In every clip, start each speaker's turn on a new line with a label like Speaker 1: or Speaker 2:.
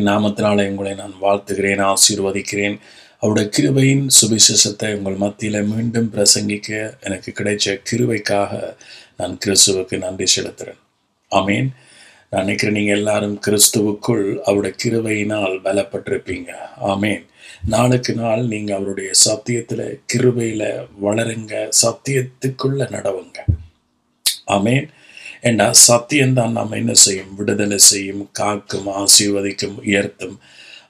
Speaker 1: இயேசுவின் நாமத்தினாலே உங்களை நான் வாழ்த்துகிறேன், ஆசீர்வதிக்கிறேன். அவருடைய கிருபையின் சுவிசேஷத்தை உங்கள் மத்தியில் மீண்டும் பிரசங்கிக்க எனக்கு கிடைச்ச கிருபைக்காக நான் கிறிஸ்துவுக்கு நன்றி செலுத்துகிறேன். ஆமீன். நான் நினைக்கிறேன் நீங்கள் எல்லாரும் கிறிஸ்துவுக்குள் அவருடைய கிருபையினால் பலப்பட்டிருப்பீங்க. ஆமீன். நாளுக்கு நாள் நீங்கள் அவருடைய சத்தியத்தில் கிருபையில் வளருங்க, சத்தியத்துக்குள்ள நடவுங்க. ஆமீன். ஏன்னா சத்தியம்தான் நம்ம என்ன செய்யும்? விடுதலை செய்யும், காக்கும், ஆசீர்வதிக்கும், உயர்த்தும்.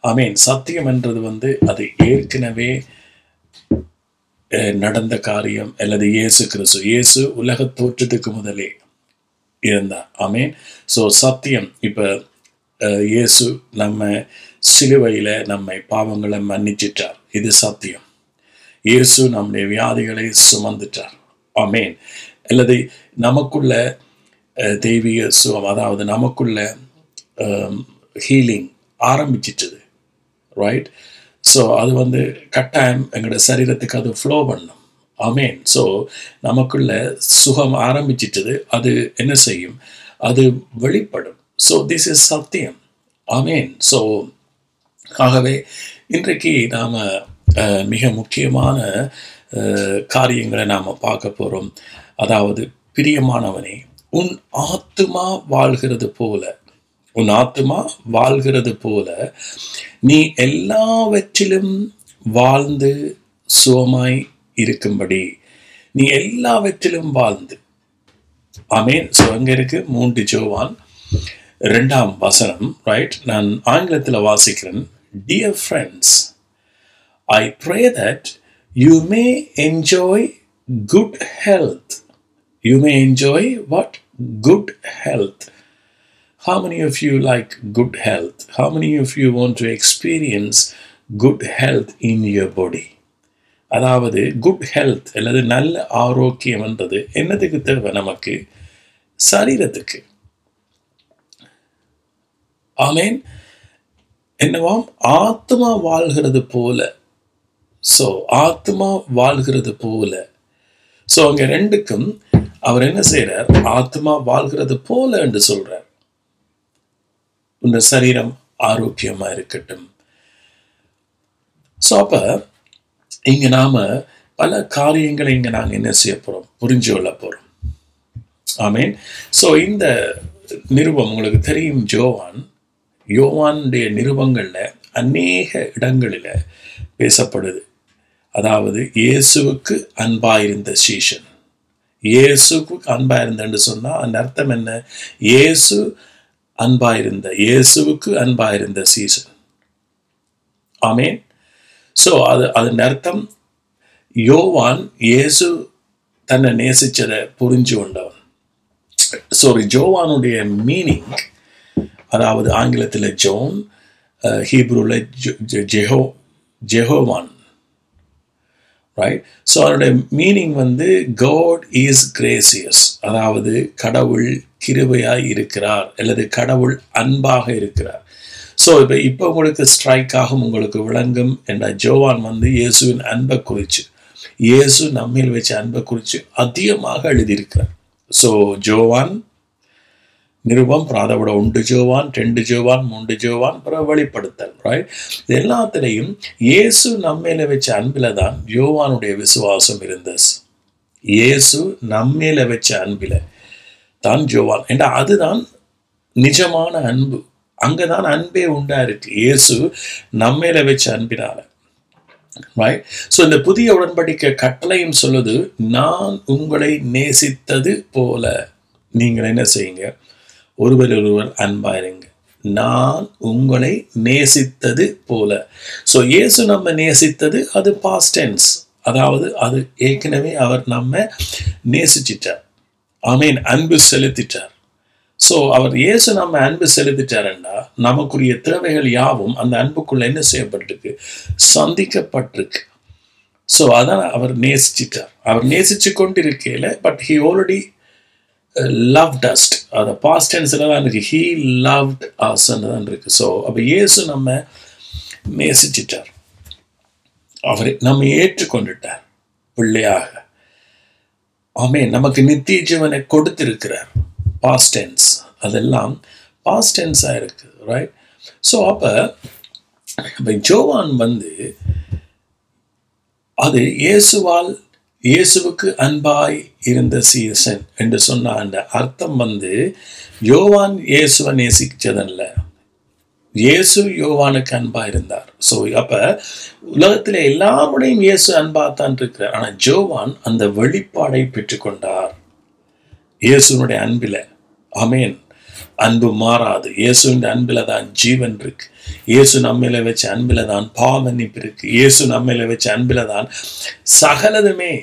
Speaker 1: ஆமீன். சத்தியம் என்றது அது ஏற்கனவே நடந்த காரியம். அல்லது இயேசு உலக தோற்றத்துக்கு முதலே இருந்தார். ஆமீன். ஸோ சத்தியம். இப்போ இயேசு நம்ம சிலுவையில் நம்மை பாவங்களை மன்னிச்சிட்டார். இது சத்தியம். இயேசு நம்முடைய வியாதிகளை சுமந்துட்டார். ஆமீன். அல்லது நமக்குள்ள தெய்வீக சுகம், அதாவது நமக்குள்ள ஹீலிங் ஆரம்பிச்சிட்டது. ரைட். ஸோ அது கட்டாயம் எங்களோட சரீரத்துக்கு அது ஃப்ளோ பண்ணும். ஆமீன். ஸோ நமக்குள்ள சுகம் ஆரம்பிச்சிட்டது. அது என்ன செய்யும்? அது வெளிப்படும். ஸோ திஸ் இஸ் சத்தியம். ஆமீன். ஸோ ஆகவே இன்றைக்கு நாம் மிக முக்கியமான காரியங்களை நாம் பார்க்க போகிறோம். அதாவது, பிரியமானவனே, உன் ஆத்துமா வாழ்கிறது போல நீ எல்லாவற்றிலும் வாழ்ந்து சுகமாய் இருக்கும்படி, நீ எல்லாவற்றிலும் வாழ்ந்து. ஆமீன். ஸோ அங்கே இருக்கு 3 யோவான் 2 ரைட். நான் ஆங்கிலத்தில் வாசிக்கிறேன். Dear friends, I pray that you may enjoy good health. You may enjoy what? Good health. How many of you like good health? How many of you want to experience good health in your body? அதாவது good health அல்லது நல்ல ஆரோக்கியம் என்றது என்னதுக்கு தேவை? நமக்கு சரீரத்துக்கு. ஆமீன். என்னவாம்? ஆத்மா வாழ்கிறது போல. ஸோ ஆத்மா வாழ்கிறது போல. ஸோ அங்கே ரெண்டுக்கும் அவர் என்ன செய்கிறார்? ஆத்மா வாழ்கிறது போல என்று சொல்றார். இந்த சரீரம் ஆரோக்கியமா இருக்கட்டும். ஸோ அப்ப இங்க நாம பல காரியங்களை இங்க நாங்கள் என்ன செய்ய போறோம்? புரிஞ்சு கொள்ள போறோம். ஆமீன். ஸோ இந்த நிருபம் உங்களுக்கு தெரியும். யோவானுடைய நிருபங்கள்ல அநேக இடங்களில் பேசப்படுது. அதாவது இயேசுவுக்கு அன்பாயிருந்த சீஷன். இயேசுக்கு அன்பாயிருந்தன்னு சொன்னா அந்த அர்த்தம் என்ன? இயேசுவுக்கு அன்பாயிருந்த சீசன். ஆமீன். ஸோ அதன் அர்த்தம் யோவான் இயேசு தன்னை நேசிச்சதை புரிஞ்சு கொண்டவன். ஸோ ஜோவானுடைய மீனிங், அதாவது ஆங்கிலத்தில் ஜோன், ஹீப்ரூவில் ஜெஹோவான். ரைட். ஸோ அதனுடைய மீனிங் God is gracious. அதாவது கடவுள் கிருபையாய் இருக்கிறார் அல்லது கடவுள் அன்பாக இருக்கிறார். ஸோ இப்போ உங்களுக்கு ஸ்ட்ரைக் ஆகும், உங்களுக்கு விளங்கும் என்ற ஜோவான் இயேசுவின் அன்பை குறித்து, இயேசு நம்மில் வச்ச அன்பை குறித்து அதிகமாக எழுதியிருக்கிறார். ஸோ ஜோவான் நிருபம், பிராதவிட 1 யோவான், 2 யோவான், 3 யோவான், பிறகு வெளிப்படுத்தல். ரைட். இது எல்லாத்திலையும் இயேசு நம்மேல வச்ச அன்பில தான் யோவானுடைய விசுவாசம் இருந்தது. இயேசு நம்மேல வச்ச அன்பில தான் யோவான். ஏன்னா அதுதான் நிஜமான அன்பு. அங்கதான் அன்பே உண்டா இருக்கு. இயேசு நம்மேல வச்ச அன்பினால. ரைட். ஸோ இந்த புதிய உடன்படிக்கை கட்டளையும் சொல்லுது, நான் உங்களை நேசித்தது போல நீங்கள் என்ன செய்யுங்க? ஒருவர் அன்பாயிருங்க. நான் உங்களை நேசித்தது போல. ஸோ இயேசு நம்ம நேசித்தது அது பாஸ்ட் டென்ஸ். அதாவது அது ஏற்கனவே அவர் நம்ம நேசிச்சிட்டார். ஆமீன். அன்பு செலுத்திட்டார். ஸோ இயேசு நம்ம அன்பு செலுத்திட்டாருன்னா நமக்குரிய தேவைகள் யாவும் அந்த அன்புக்குள்ள என்ன செய்யப்பட்டிருக்கு? சந்திக்கப்பட்டிருக்கு. ஸோ அதான் அவர் நேசிச்சிட்டார். அவர் நேசிச்சு கொண்டிருக்கையில but he already loved us. அது பாஸ்ட் டென்ஸ்ல தான் இருக்கு. he loved us தான் இருக்கு. ஸோ அப்போ இயேசு நம்ம நேசிச்சிட்டார். அவரை நம்ம ஏற்றுக்கொண்டுட்டார் பிள்ளையாக. ஆமென். நமக்கு நித்திய ஜீவனை கொடுத்திருக்கிறார். Past tense. அதெல்லாம் பாஸ்ட் டென்ஸாக இருக்குது. ரைட். ஸோ அப்போ யோவான் வந்து அது இயேசுவுக்கு அன்பாய் இருந்த சீசன் என்று சொன்ன அந்த அர்த்தம் வந்து யோவான் இயேசுவை நேசிச்சதல்ல, இயேசு யோவானுக்கு அன்பா இருந்தார். ஸோ அப்ப உலகத்துல எல்லாருடையும் இயேசு அன்பாத்தான் இருக்கிறார். ஆனா யோவான் அந்த வெளிப்பாடை பெற்றுக்கொண்டார் இயேசுனுடைய அன்பில. ஆமேன். அன்பு மாறாது. இயேசுவின் அன்பில தான் ஜீவன் இருக்கு. இயேசு நம்மில வச்ச அன்பில தான் பாவமன்னிப்பு இருக்கு. இயேசு நம்மில வச்ச அன்பில தான் சகலதுமே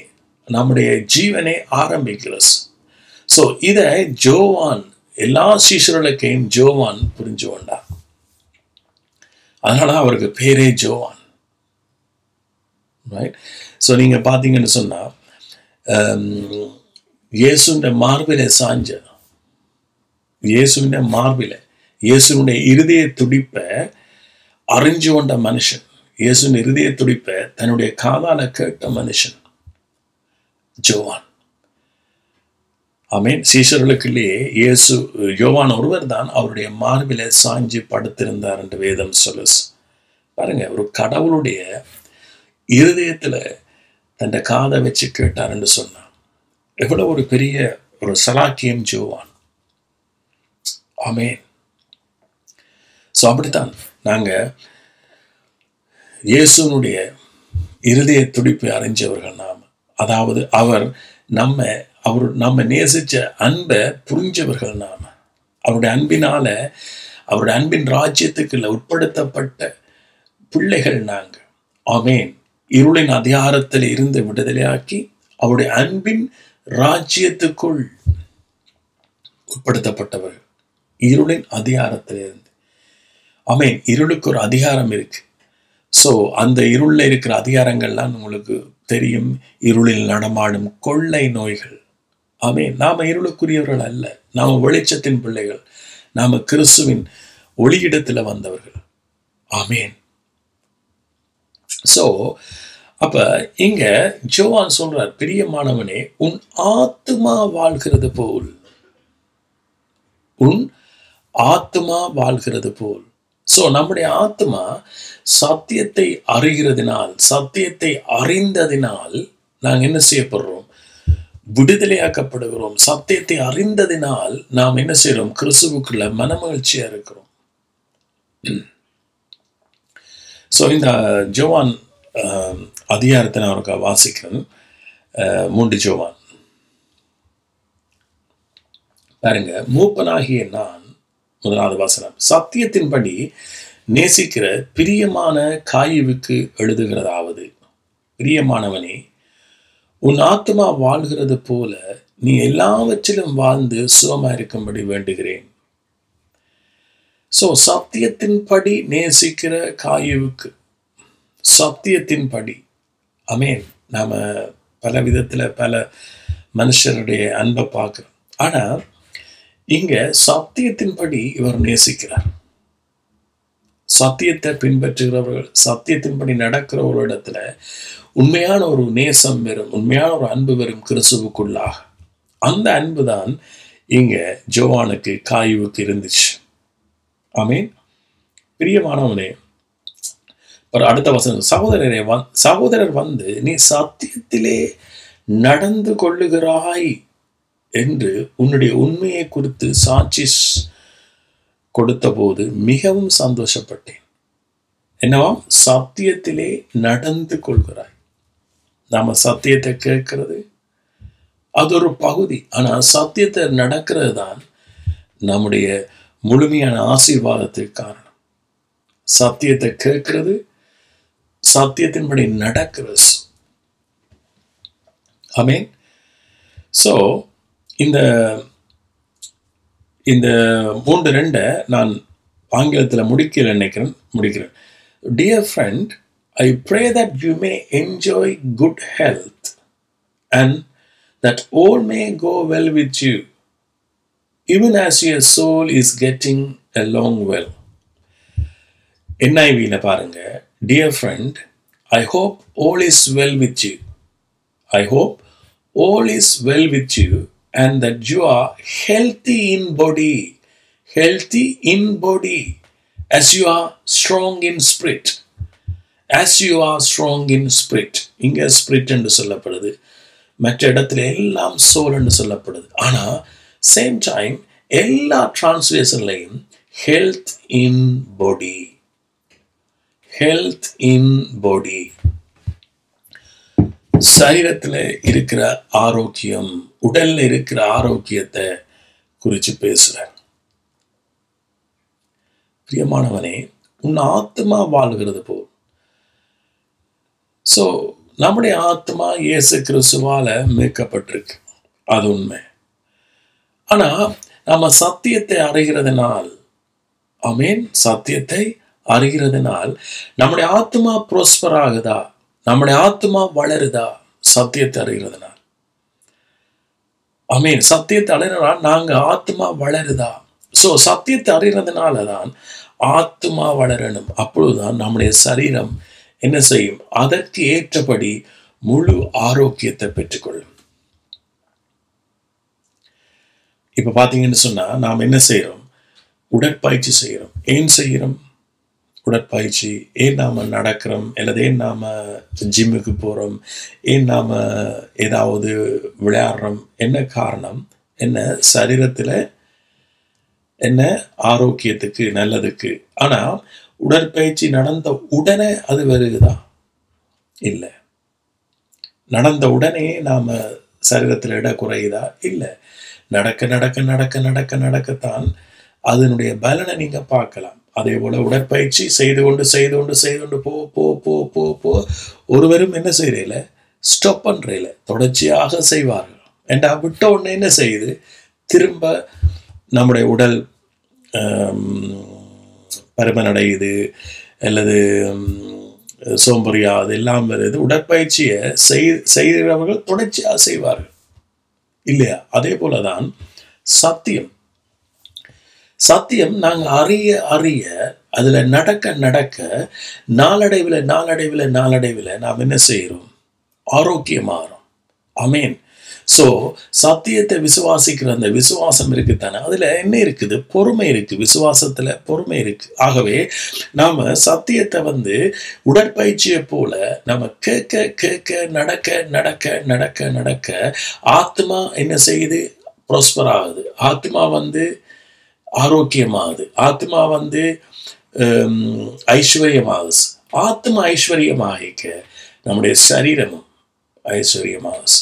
Speaker 1: நம்முடைய ஜீவனை ஆரம்பிக்கிறது. ஸோ இதை யோவான் எல்லா சீஷர்களுக்கையும் யோவான் புரிஞ்சு கொண்டார். அதனால அவருக்கு பேரே யோவான். ரைட். ஸோ நீங்க பார்த்தீங்கன்னு சொன்னா இயேசுடைய மார்பில சாஞ்ச, இயேசுடைய மார்பில இயேசுடைய இருதய துடிப்பை அறிஞ்சு கொண்ட மனுஷன், இயேசுடைய இருதய துடிப்பை தன்னுடைய காதால கேட்ட மனுஷன் யோவான். ஆமேன். சீஷர்களுக்குள்ளேயே யோவான் ஒருவர் தான் அவருடைய மார்பில சாஞ்சி படுத்திருந்தார் என்று வேதம் சொல்லுஸ். பாருங்க, ஒரு கடவுளுடைய இருதயத்துல தன் காதை வச்சு கேட்டார் என்று சொன்னான். எவ்வளவு ஒரு பெரிய ஒரு சலாக்கியம் யோவான். ஆமேன். ஸோ அப்படித்தான் நாங்க இயேசுனுடைய இருதய துடிப்பை அறிஞ்சவர்கள் நாம். அதாவது அவர் நம்ம நேசிச்ச அன்பை புரிஞ்சவர்கள் நாம. அவருடைய அன்பினால அவருடைய அன்பின் ராஜ்யத்துக்குள்ள உட்படுத்தப்பட்ட பிள்ளைகள் நாங்க. ஆமேன். இருளின் அதிகாரத்தில் இருந்து விடுதலையாக்கி அவருடைய அன்பின் ராஜ்யத்துக்குள் உட்படுத்தப்பட்டவர்கள். இருளின் அதிகாரத்தில் இருந்து. ஆமேன். இருளுக்கு ஒரு அதிகாரம் இருக்கு. ஸோ அந்த இருளில் இருக்கிற அதிகாரங்கள்லாம் உங்களுக்கு தெரியும். இருளில் நடமாடும் கொள்ளை நோய்கள். ஆமேன். நாம இருளுக்குரியவர்கள் அல்ல, நாம வெளிச்சத்தின் பிள்ளைகள், நாம கிறிஸ்துவின் ஒளியிடத்துல வந்தவர்கள். ஆமேன். ஸோ அப்ப இங்க யோவான் சொல்றார், பிரியமானவனே, உன் ஆத்துமா வாழ்கிறது போல், உன் ஆத்துமா வாழ்கிறது போல். ஸோ நம்முடைய ஆத்மா சத்தியத்தை அறிகிறதினால், சத்தியத்தை அறிந்ததினால் நாங்கள் என்ன செய்யப்படுறோம்? விடுதலையாக்கப்படுகிறோம். சத்தியத்தை அறிந்ததினால் நாம் என்ன செய்யறோம்? கிறிஸ்துவுக்குள்ள மனமகிழ்ச்சியா இருக்கிறோம். ஸோ இந்த யோவான் அதிகாரத்தை நான் அவருக்கு வாசிக்கிறேன். 3 யோவான் பாருங்க. மூப்பனாகிய நான், 1வது வசனம், சத்தியத்தின்படி நேசிக்கிற பிரியமான காயுவுக்கு எழுதுகிறதாவது, பிரியமானவனே, உன் ஆத்மா வாழ்கிறது போல நீ எல்லாவற்றிலும் வாழ்ந்து சுகமா இருக்கும்படி வேண்டுகிறேன். ஸோ சத்தியத்தின்படி நேசிக்கிற காயுவுக்கு, சத்தியத்தின்படி. ஆமேன். நாம பல விதத்துல பல மனுஷருடைய அன்பை பார்க்கிறோம். ஆனா இங்க சத்தியத்தின்படி இவர் நேசிக்கிறார். சத்தியத்தை பின்பற்றுகிறவர்கள், சத்தியத்தின்படி நடக்கிறவர்களிடத்துல உண்மையான ஒரு நேசம் வரும், உண்மையான ஒரு அன்பு வரும் கிறிஸ்துவுக்குள்ளாக. அந்த அன்பு தான் இங்க யோவானுக்கு காயுவுக்கு இருந்துச்சு. ஆமீன். பிரியமானவனே, ஒரு அடுத்த வசனம், சகோதரர் வந்து நீ சத்தியத்திலே நடந்து கொள்ளுகிறாய் என்று உன்னுடைய உண்மையை குறித்து சாட்சி கொடுத்த போது மிகவும் சந்தோஷப்பட்டேன். என்னவாம்? சத்தியத்திலே நடந்து கொள்கிறாய். நாம சத்தியத்தை கேட்கிறது அது ஒரு பகுதி. ஆனா சத்தியத்தை நடக்கிறது தான் நம்முடைய முழுமையான ஆசீர்வாதத்துக்கு காரணம். சத்தியத்தை கேட்கிறது, சத்தியத்தின்படி நடக்கிறது. ஆமீன். ஸோ இந்த 3:2 நான் ஆங்கிலத்தில் முடிக்கிறேன். Dear friend, I pray that you may enjoy good health and that all may go well with you, even as your soul is getting along well. NIV-ல பாருங்க. Dear friend, I hope all is well with you. I hope all is well with you and that you are healthy in body as you are strong in spirit. As you are strong in spirit. இங்க spirit என்று சொல்லப்படுது, மற்ற இடத்துல எல்லாம் soul என்று சொல்லப்படுது. ஆனா same time எல்லா டிரான்ஸ்லேஷன்லையும் ஹெல்த் இன் பாடி, ஹெல்த் இன் பாடி, சரீரத்தில் இருக்கிற ஆரோக்கியம், உடல்ல இருக்கிற ஆரோக்கியத்தை குறித்து பேசுறார். பிரியமானவனே, உன் ஆத்மா வாழ்கிறது போல். ஸோ நம்முடைய ஆத்மா இயேசு கிறிஸ்துவால மீட்கப்பட்டிருக்கு, அது உண்மை. ஆனா நம்ம சத்தியத்தை அறிகிறதுனால், ஆமென், சத்தியத்தை அறிகிறதுனால் நம்முடைய ஆத்மா ப்ரோஸ்பர் ஆகுதா, நம்முடைய ஆத்மா வளருதா? சத்தியத்தை அறிகிறதுனால். ஆமென். சத்தியத்தை அறிகிறதுனால் நாங்க ஆத்மா வளருதா? ஸோ சத்தியத்தை அறிகிறதுனால தான் ஆத்மா வளரணும். அப்பொழுதுதான் நம்முடைய சரீரம் என்ன செய்யும்? அதற்கு ஏற்றபடி முழு ஆரோக்கியத்தை பெற்றுக்கொள்ளும். இப்ப பாத்தீங்கன்னு சொன்னா நாம் என்ன செய்யறோம்? உடற்பயிற்சி செய்யறோம். ஏன் செய்யறோம் உடற்பயிற்சி? ஏன் நாம நடக்கிறோம்? அல்லது ஏன் நாம ஜிம்முக்கு போறோம்? ஏன் நாம ஏதாவது விளையாடுறோம்? என்ன காரணம்? என்ன சரீரத்துல என்ன ஆரோக்கியத்துக்கு, நல்லதுக்கு. ஆனா உடற்பயிற்சி நடந்த உடனே அது வருகுதா? இல்லை. நடந்த உடனே நாம சரீரத்தில் இட குறையுதா? இல்லை. நடக்க நடக்க நடக்க நடக்க நடக்கத்தான் அதனுடைய பலனை நீங்க பார்க்கலாம். அதே போல உடற்பயிற்சி செய்து கொண்டு செய்து கொண்டு செய்து கொண்டு போ போ போ போ போ ஒருவரும் என்ன செய்யல, ஸ்டாப் பண்றேல, தொடர்ச்சியாக செய்வார்கள். ஏண்டா விட்ட உடனே என்ன செய்யுது? திரும்ப நம்முடைய உடல் பருமனடையுது அல்லது சோம்பறியாது எல்லாம் வருது. உடற்பயிற்சியை செய்கிறவர்கள் தொடர்ச்சியாக செய்வார்கள் இல்லையா? அதே போலதான் சத்தியம். சத்தியம் நாங்கள் அறிய அறிய அதுல நடக்க நடக்க நாளடைவில் நாளடைவில் நாளடைவில் நாம் என்ன செய்கிறோம்? ஆரோக்கியமாகிறோம். ஆமென். ஸோ சத்தியத்தை விசுவாசிக்கிற அந்த விசுவாசம் இருக்குத்தானே, அதுல என்ன இருக்குது? பொறுமை இருக்கு. விசுவாசத்துல பொறுமை இருக்கு. ஆகவே நாம சத்தியத்தை உடற்பயிற்சியை போல நம்ம கேட்க கேட்க நடக்க நடக்க நடக்க நடக்க ஆத்மா என்ன செய்யுது? ப்ராஸ்பர் ஆகுது. ஆத்மா ஆரோக்கியமாகுது. ஆத்மா ஐஸ்வர்யமாகுது. ஆத்மா ஐஸ்வர்யமாகிக்க நம்முடைய சரீரமும் ஐஸ்வர்யமாகுது.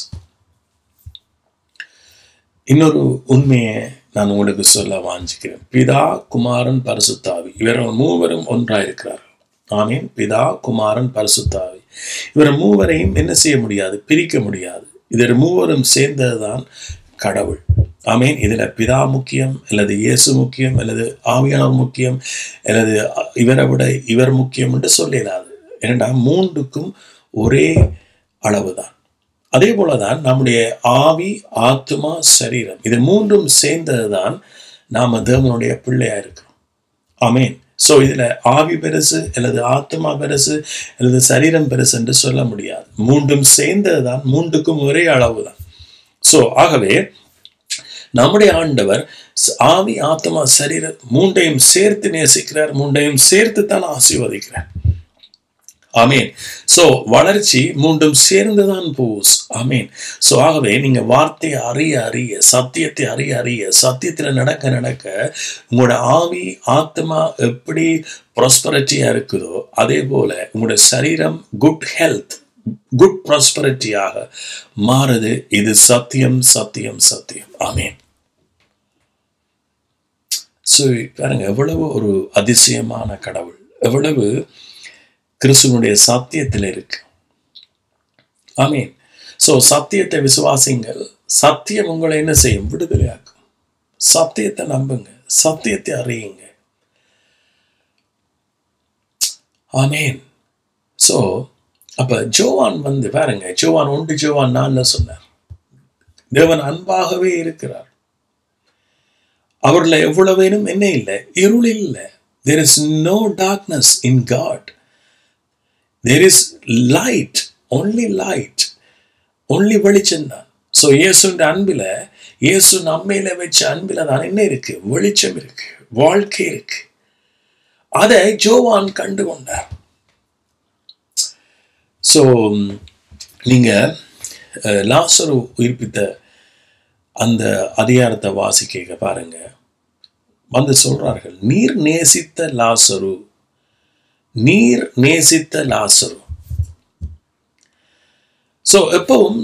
Speaker 1: இன்னொரு உண்மையை நான் உங்களுக்கு சொல்ல வாஞ்சிக்கிறேன். பிதா, குமாரன், பரிசுத்தாவி இவர்கள் மூவரும் ஒன்றாயிருக்கிறார்கள். ஆமீன். பிதா, குமாரன், பரிசுத்தாவி இவர் மூவரையும் என்ன செய்ய முடியாது? பிரிக்க முடியாது. இவர் மூவரும் சேர்ந்ததுதான் கடவுள். ஆமீன். இதுல பிதா முக்கியம் அல்லது இயேசு முக்கியம் அல்லது ஆவியானவர் முக்கியம் அல்லது இவரை விட இவர் முக்கியம் என்று சொல்லிடாது. ஏனென்றா மூன்றுக்கும் ஒரே அளவுதான். அதே போலதான் நம்முடைய ஆவி, ஆத்மா, சரீரம் இது மூன்றும் சேர்ந்ததுதான் நாம தேவனுடைய பிள்ளையா இருக்கிறோம். ஆமீன். ஸோ இதுல ஆவி பெருசு அல்லது ஆத்மா பெருசு அல்லது சரீரம் பெருசு என்று சொல்ல முடியாது. மூன்றும் சேர்ந்ததுதான், மூன்றுக்கும் ஒரே அளவுதான். ஸோ ஆகவே நம்முடைய ஆண்டவர் ஆவி, ஆத்மா, சரீரம் மூன்றையும் சேர்த்து நேசிக்கிறார், மூன்றையும் சேர்த்து தான் ஆசீர்வதிக்கிறார். ஆமீன். ஸோ வளர்ச்சி மூன்றும் சேர்ந்துதான் போஸ். ஆமீன். ஸோ ஆகவே நீங்க வார்த்தையை அறிய அறிய, சத்தியத்தை அறிய அறிய, சத்தியத்தில் நடக்க நடக்க உங்களோட ஆவி, ஆத்மா எப்படி ப்ராஸ்பரிட்டியா இருக்குதோ அதே போல உங்களோட சரீரம் குட் ஹெல்த், குட் ப்ராஸ்பரிட்டியாக மாறுது. இது சத்தியம், சத்தியம், சத்தியம். ஆமீன். ஸோ பாருங்க, எவ்வளவு ஒரு அதிசயமான கடவுள், எவ்வளவு கிறிஸ்துவனுடைய சத்தியத்தில் இருக்கு. ஆமீன். ஸோ சத்தியத்தை விசுவாசிங்கள். சத்தியம் உங்களை என்ன செய்யும்? விடுதலையாக்கும். சத்தியத்தை நம்புங்க, சத்தியத்தை அறியுங்க. ஆமீன். ஸோ அப்ப ஜோவான் பாருங்க, ஜோவான் 1 ஜோவான் 4 சொன்னார், தேவன் அன்பாகவே இருக்கிறார், அவர்ல எவ்வளவேனும் என்ன இல்லை? இருள் இல்லை. There is no darkness in God. There is light, only light, only வெளிச்சம்தான். ஸோ இயேசுன்ற அன்பில, இயேசு நம்மையில வச்ச அன்பில தான் என்ன இருக்கு? வெளிச்சம் இருக்கு, வாழ்க்கை இருக்கு. அதை யோவான் கண்டு கொண்டார். ஸோ நீங்க லாசரு உயிர்ப்பித்த அந்த அதிகாரத்தை வாசிக்க பாருங்க. வந்து சொல்றார்கள், நீர் நேசித்த லாசரு, நீர் நேசித்த லாசரு. ஸோ எப்பவும்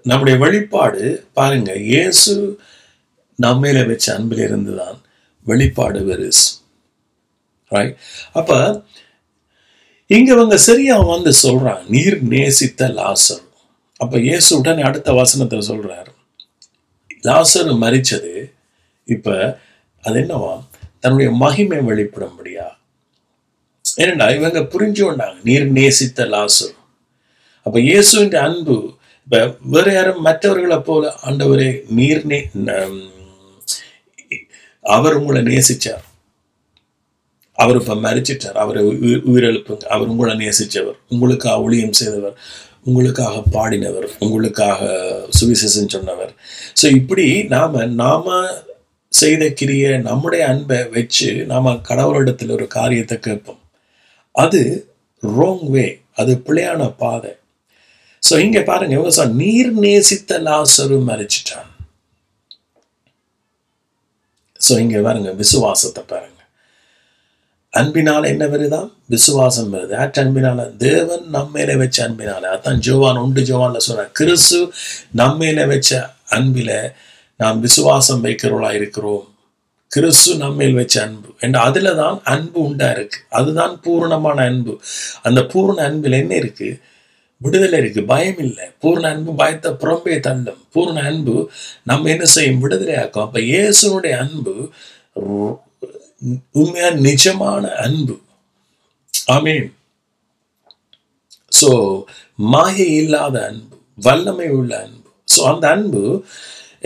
Speaker 1: நம்முடைய வெளிப்பாடு பாருங்க, இயேசு நம்மையில வச்ச அன்பில் இருந்துதான் வெளிப்பாடு வெறுஸ். ரைட்? அப்ப இங்க இவங்க சரியா வந்து சொல்றாங்க, நீர் நேசித்த லாசரு. அப்ப இயேசு உடனே அடுத்த வசனத்தை சொல்றாரு, லாசரு மரிச்சது இப்ப அது என்னவா, தன்னுடைய மகிமை வெளிப்படும்படியா. ஏனென்றா இவங்க புரிஞ்சு கொண்டாங்க, நீர் நேசித்த லாசரு. அப்ப இயேசுவின் அன்பு இப்ப வேற யாரும் மற்றவர்களை போல ஆண்டவரே நீர் அவர் உங்களை நேசிச்சார், அவர் இப்ப மரிச்சிட்டார், அவரை உயிரெழுப்புங்க, அவர் உங்களை நேசிச்சவர், உங்களுக்காக ஊழியம் செய்தவர், உங்களுக்காக பாடினவர், உங்களுக்காக சுவிசேஷம் சொன்னவர். ஸோ இப்படி நாம செய்த கிரிய நம்முடைய அன்பை வச்சு நாம கடவுளிடத்தில் ஒரு காரியத்தை கேட்போம். அது ராங் வே, அது பிழையான பாதை. ஸோ இங்க பாருங்க, நீர் நேசித்த லாசரு மரிச்சிட்டான். ஸோ இங்க பாருங்க, விசுவாசத்தை பாருங்க. அன்பினால என்ன வருதான்? விசுவாசம் வருது. அன்பினால தேவன் நம்மையில வச்ச அன்பினால, அதான் ஜோவான் 1 ஜோவான்ல சொல்ற, கிறிஸ்து நம்மையில வச்ச அன்பில நாம் விசுவாசம் வைக்கிறவர்களா இருக்கிறோம். கிறிஸ்து நம்மையில் வச்ச அன்பு என்ற அதுல தான் அன்பு உண்டா இருக்கு. அதுதான் பூர்ணமான அன்பு. அந்த பூர்ண அன்பில் என்ன இருக்கு? விடுதலை இருக்கு, பயம் இல்லை. பூர்ண அன்பு பயத்தை புறம்பே தள்ளும். பூர்ண அன்பு நம்ம என்ன செய்யும்? விடுதலையாக்கும். அப்ப இயேசுனுடைய அன்பு உண்மையா நிஜமான அன்பு. ஆமீன். சோ மாயை இல்லாத அன்பு, வல்லமை உள்ள அன்பு. சோ அந்த அன்பு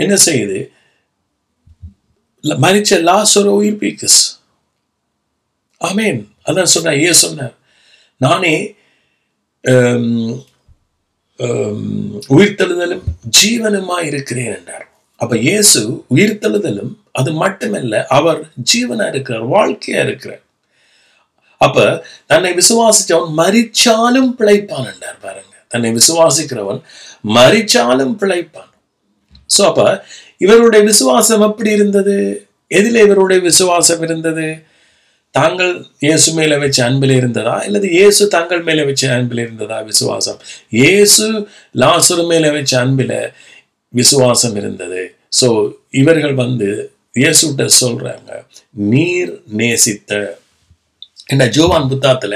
Speaker 1: என்ன செய்யுது? மரிச்ச லாசரு உயிர்ப்பிக்குஸ். ஆமீன். அதான் சொன்னார், ஏன் சொன்னார், நானே உயிர்த்தெழுதலும் ஜீவனுமா இருக்கிறேன் என்றார். அப்ப இயேசு உயிர்த்தெழுதலும் அது மட்டுமல்ல, அவர் ஜீவனா இருக்கிறார், வாழ்க்கையா இருக்கிறார். அப்ப தன்னை விசுவாசிச்சவன் மரிச்சாலும் பிழைப்பான் என்றார். பாருங்க, தன்னை விசுவாசிக்கிறவன் மரிச்சாலும் பிழைப்பான். சோ அப்ப இவருடைய விசுவாசம் எப்படி இருந்தது? எதில் இவருடைய விசுவாசம் இருந்தது? தாங்கள் இயேசு மேல வச்ச அன்பில் இருந்ததா, அல்லது இயேசு தாங்கள் மேல வச்ச அன்பில் இருந்ததா விசுவாசம்? இயேசு லாசரு மேல வச்ச அன்பில விசுவாசம் இருந்தது. சோ இவர்கள் வந்து இயேசுட்ட சொல்றாங்க, நீர் நேசித்த. என்ற ஜோவான் புத்தகத்துல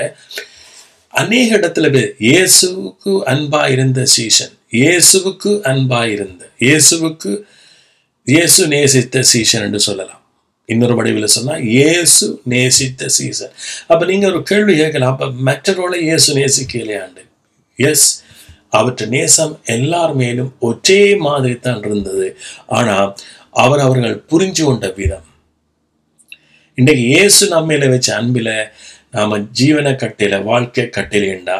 Speaker 1: அநேக இடத்துல இயேசுவுக்கு அன்பா இருந்த சீசன், இயேசுவுக்கு அன்பா இருந்த, இயேசு நேசித்த சீசன் என்று சொல்லலாம். இன்னொரு வடிவில் சொன்னா இயேசு நேசித்த சீசன். அப்ப நீங்க ஒரு கேள்வி கேட்கலாம், அப்ப மற்றவர்களை இயேசு நேசிக்கலையாண்டு? எஸ், அவற்றை நேசம் எல்லார் மேலும் ஒரே மாதிரி தான் இருந்தது. ஆனா அவர்கள் புரிஞ்சு கொண்ட விதம். இன்றைக்கு இயேசு நம்மையில வச்ச அன்பில நாம ஜீவன கட்டையில வாழ்க்கை கட்டையிலா,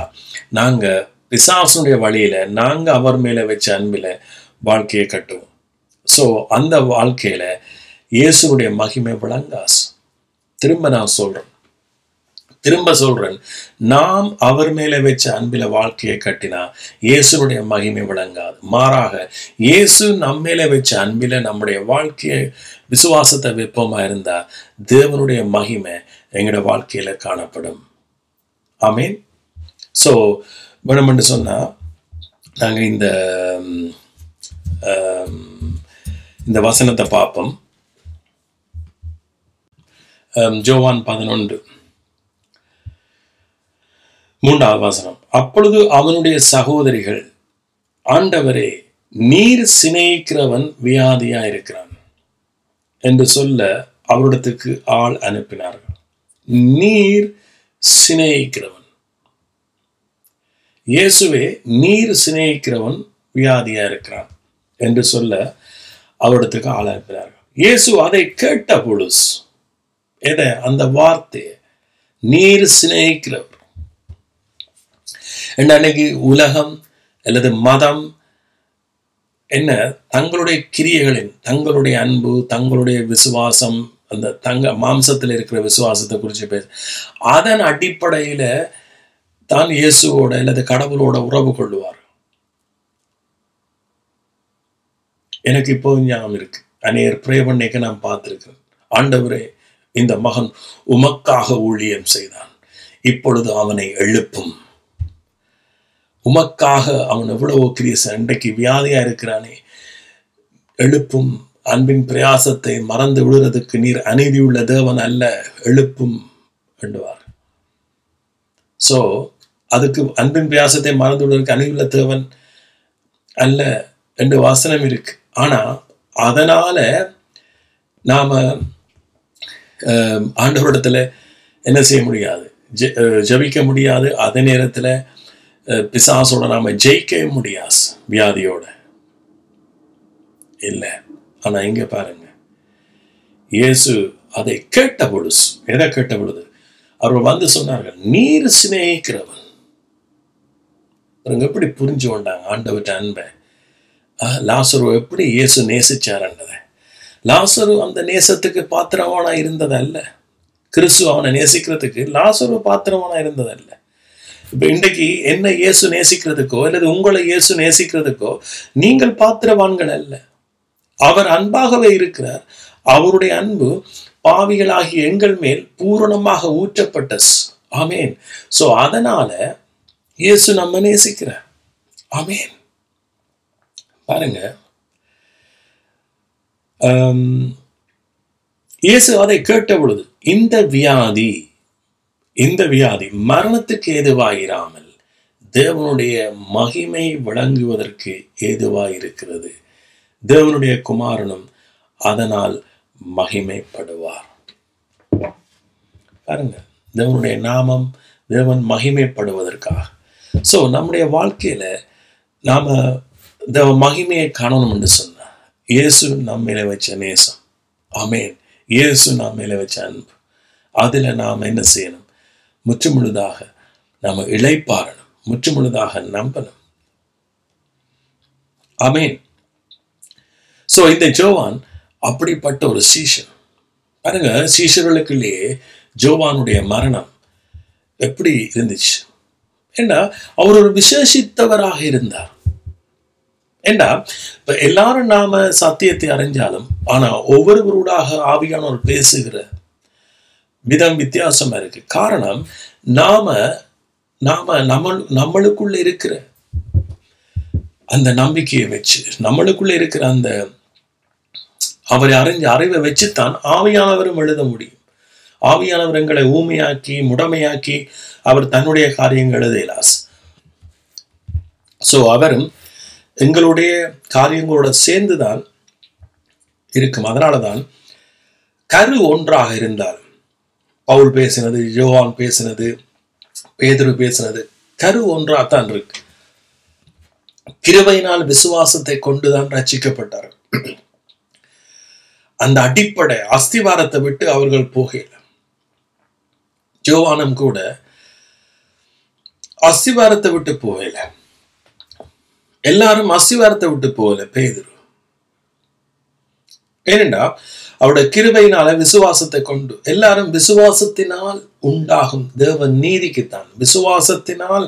Speaker 1: நாங்க பிசாசுடைய வழியில நாங்க அவர் மேல வச்ச அன்பில வாழ்க்கையை கட்டுவோம். சோ அந்த வாழ்க்கையில இயேசுடைய மகிமை விளங்காஸ். திரும்ப சொல்றேன், நாம் அவர் மேல வச்ச அன்பில வாழ்க்கையை கட்டினா இயேசுடைய மகிமை விளங்காது. மாறாக இயேசு நம்ம மேல வச்ச அன்பில நம்முடைய வாழ்க்கையை விசுவாசத்தை வெப்பமா இருந்தா தேவனுடைய மகிமை எங்களோட வாழ்க்கையில காணப்படும். ஆமீன். சோ வேணுமென்று சொன்னா நாங்க இந்த வசனத்தை பார்ப்போம். யோவான் 11:3 வசனம். அப்பொழுது அவனுடைய சகோதரிகள், ஆண்டவரே, நீர் சிநேகிக்கிறவன் வியாதியா இருக்கிறான் என்று சொல்ல அவரிடத்துக்கு ஆள் அனுப்பினார்கள். நீர் சிநேகிக்கிறவன், இயேசுவே நீர் சிநேகிக்கிறவன் வியாதியா இருக்கிறான் என்று சொல்ல அவரிடத்துக்கு ஆள் அனுப்பினார்கள். இயேசு அதை கேட்ட பொழுது, அந்த வார்த்தையை நீர் சிநேகிக்கிறவர். அன்னைக்கு உலகம் அல்லது மதம் என்ன, தங்களுடைய கிரியைகளின், தங்களுடைய அன்பு, தங்களுடைய விசுவாசம், அந்த மாம்சத்தில் இருக்கிற விசுவாசத்தை குறித்து பேச, அதன் அடிப்படையில தான் இயேசுவோட அல்லது கடவுளோட உறவு கொள்ளுவார். எனக்கு இப்போ ஞாபகம் இருக்கு, அநேகர் ப்ரே பண்ணிக்க நான் பார்த்திருக்கிறேன். ஆண்டவரே, இந்த மகன் உமக்காக ஊழியம் செய்தான், இப்பொழுது அவனை எழுப்பும். உமக்காக அவன் எவ்வளவோ கிரீச, இன்றைக்கு வியாதியா இருக்கிறானே, எழுப்பும். அன்பின் பிரயாசத்தை மறந்து விடுறதுக்கு நீர் அநீதியுள்ள தேவன் அல்ல, எழுப்பும் என்றுவார். ஸோ அதுக்கு அன்பின் பிரயாசத்தை மறந்து விடுவதற்கு அநீதியுள்ள தேவன் அல்ல என்று வசனம் இருக்கு. ஆனா அதனால நாம ஆண்டவரிடத்துல என்ன செய்ய முடியாது, ஜெபிக்க முடியாது. அதே நேரத்துல பிசாசோட நாம ஜெயிக்க முடியாது, வியாதியோட இல்லை. ஆனா இங்க பாருங்க, இயேசு அதை கேட்ட பொழுது, எதை கேட்ட பொழுது அவர் வந்து சொன்னார்கள், நீர் சிநேகிக்கிறவன். எப்படி புரிஞ்சு கொண்டாங்க ஆண்டவர்கிட்ட அன்பை. லாசரு எப்படி இயேசு நேசிச்சார்ன்றதை. லாசரு அந்த நேசத்துக்கு பாத்திரவானா இருந்ததல்ல, கிறிஸ்து அவனை நேசிக்கிறதுக்கு லாசரு பாத்திரவானா இருந்ததல்ல. இப்ப இன்றைக்கு என்ன இயேசு நேசிக்கிறதுக்கோ அல்லது உங்களை இயேசு நேசிக்கிறதுக்கோ நீங்கள் பாத்திரவான்கள் அல்ல. அவர் அன்பாகவே இருக்கிறார். அவருடைய அன்பு பாவிகளாகிய எங்கள் மேல் பூரணமாக ஊற்றப்பட்ட. ஆமேன். சோ அதனால இயேசு நம்ம நேசிக்கிறார். ஆமேன். பாருங்க, இயேசு அதை கேட்ட பொழுது, இந்த வியாதி மரணத்துக்கு ஏதுவாயிராமல் தேவனுடைய மகிமை விளங்குவதற்கு ஏதுவாயிருக்கிறது. தேவனுடைய குமாரனும் அதனால் மகிமைப்படுவார். பாருங்க, தேவனுடைய நாமம், தேவன் மகிமைப்படுவதற்காக. ஸோ நம்முடைய வாழ்க்கையில நாம தேவ மகிமையை காணணும் என்று சொன்னார். இயேசு நம்ம மேல வச்ச நேசம், ஆமேன், இயேசு நம்ம மேல வச்ச அன்பு, அதுல நாம் என்ன செய்யணும், முற்று முழுதாக நாம இளைப்பாறணும், முற்று முழுதாக நம்பணும். ஆமேன். சோ இந்த ஜோவான் அப்படிப்பட்ட ஒரு சீஷன். பாருங்க, சீஷர்களுக்குள்ளேயே ஜோவானுடைய மரணம் எப்படி இருந்துச்சு. ஏண்டா அவர் ஒரு விசேஷித்தவராக இருந்தார். ஏண்டா இப்ப எல்லாரும் நாம சத்தியத்தை அறிஞ்சாலும், ஆனா ஒவ்வொருவரோடாக ஆவியானவர் பேசுகிற விதம் வித்தியாசமா இருக்கு. காரணம், நம்மளுக்குள்ள இருக்கிற அந்த நம்பிக்கையை வச்சு, நம்மளுக்குள்ள இருக்கிற அந்த அவரை அறிஞ்ச அறிவை வச்சுத்தான் ஆவியானவரும் எழுத முடியும். ஆவியானவர் எங்களை ஊமையாக்கி முடமையாக்கி அவர் தன்னுடைய காரியங்கள் எழுதலாஸ். சோ அவரும் எங்களுடைய காரியங்களோட சேர்ந்துதான் இருக்கும். அதனாலதான் கரு ஒன்றாக இருந்தால், பவுல் பேசினது, யோவான் பேசினது, பேதுரு பேசினது கரு ஒன்றாகத்தான் இருக்கு. கிருபையினால் விசுவாசத்தை கொண்டுதான் ரட்சிக்கப்பட்டார்கள். அந்த அடிப்படை அஸ்திவாரத்தை விட்டு அவர்கள் போகல. யோவானும் கூட அஸ்திவாரத்தை விட்டு போகல. எல்லாரும் அஸ்திவாரத்தை விட்டு போகல. பேதுரு ஏனென்றா அவருடைய கிருபையினால விசுவாசத்தை கொண்டு, எல்லாரும் விசுவாசத்தினால் உண்டாகும் தேவ நீதிக்குத்தான், விசுவாசத்தினால்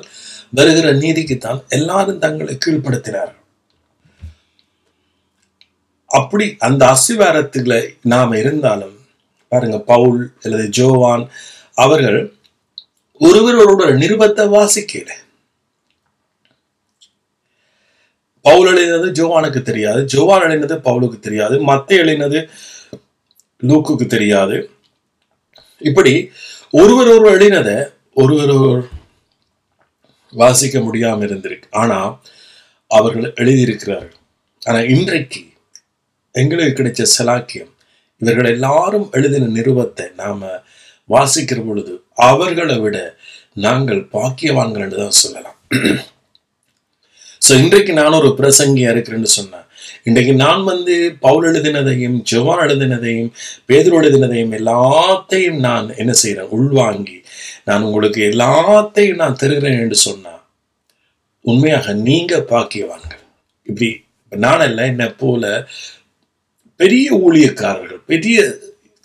Speaker 1: வருகிற நீதிக்குத்தான் எல்லாரும் தங்களை கீழ்ப்படுத்தினார். அப்படி அந்த அஸ்திவாரத்துல நாம இருந்தாலும் பாருங்க, பவுல் அல்லது ஜோவான் அவர்கள் ஒருவரோட நிருபத்தை வாசிக்கல. பவுல் எழுதினது ஜோவானுக்கு தெரியாது, ஜோவான் எழுதினது பவுலுக்கு தெரியாது, மத்தேயு எழுதினது லூக்குக்கு தெரியாது. இப்படி ஒருவர் எழுதினதை ஒருவர் வாசிக்க முடியாம இருந்திருக்கு. ஆனா அவர்கள் எழுதியிருக்கிறார்கள். ஆனா இன்றைக்கு எங்களுக்கு கிடைச்ச சலாக்கியம், இவர்கள் எல்லாரும் எழுதின நிருபத்தை நாம வாசிக்கிற பொழுது அவர்களை விட நாங்கள் பாக்கியவான்கள் என்றுதான் சொல்லலாம். சோ இன்றைக்கு நான் ஒரு பிரசங்கியா இருக்கிறேன்னு சொன்னேன். இன்றைக்கு நான் பவுல் எழுதினதையும் ஜோவான் எழுதினதையும் பேதுரு எழுதினதையும் எல்லாத்தையும் நான் என்ன செய்யறேன், உள்வாங்கி நான் உங்களுக்கு எல்லாத்தையும் நான் தருகிறேன் என்று சொன்னா உண்மையாக நீங்க பாக்கியவான்கள். இப்படி நான் அல்ல, என்ன போல பெரிய ஊழியக்காரர்கள், பெரிய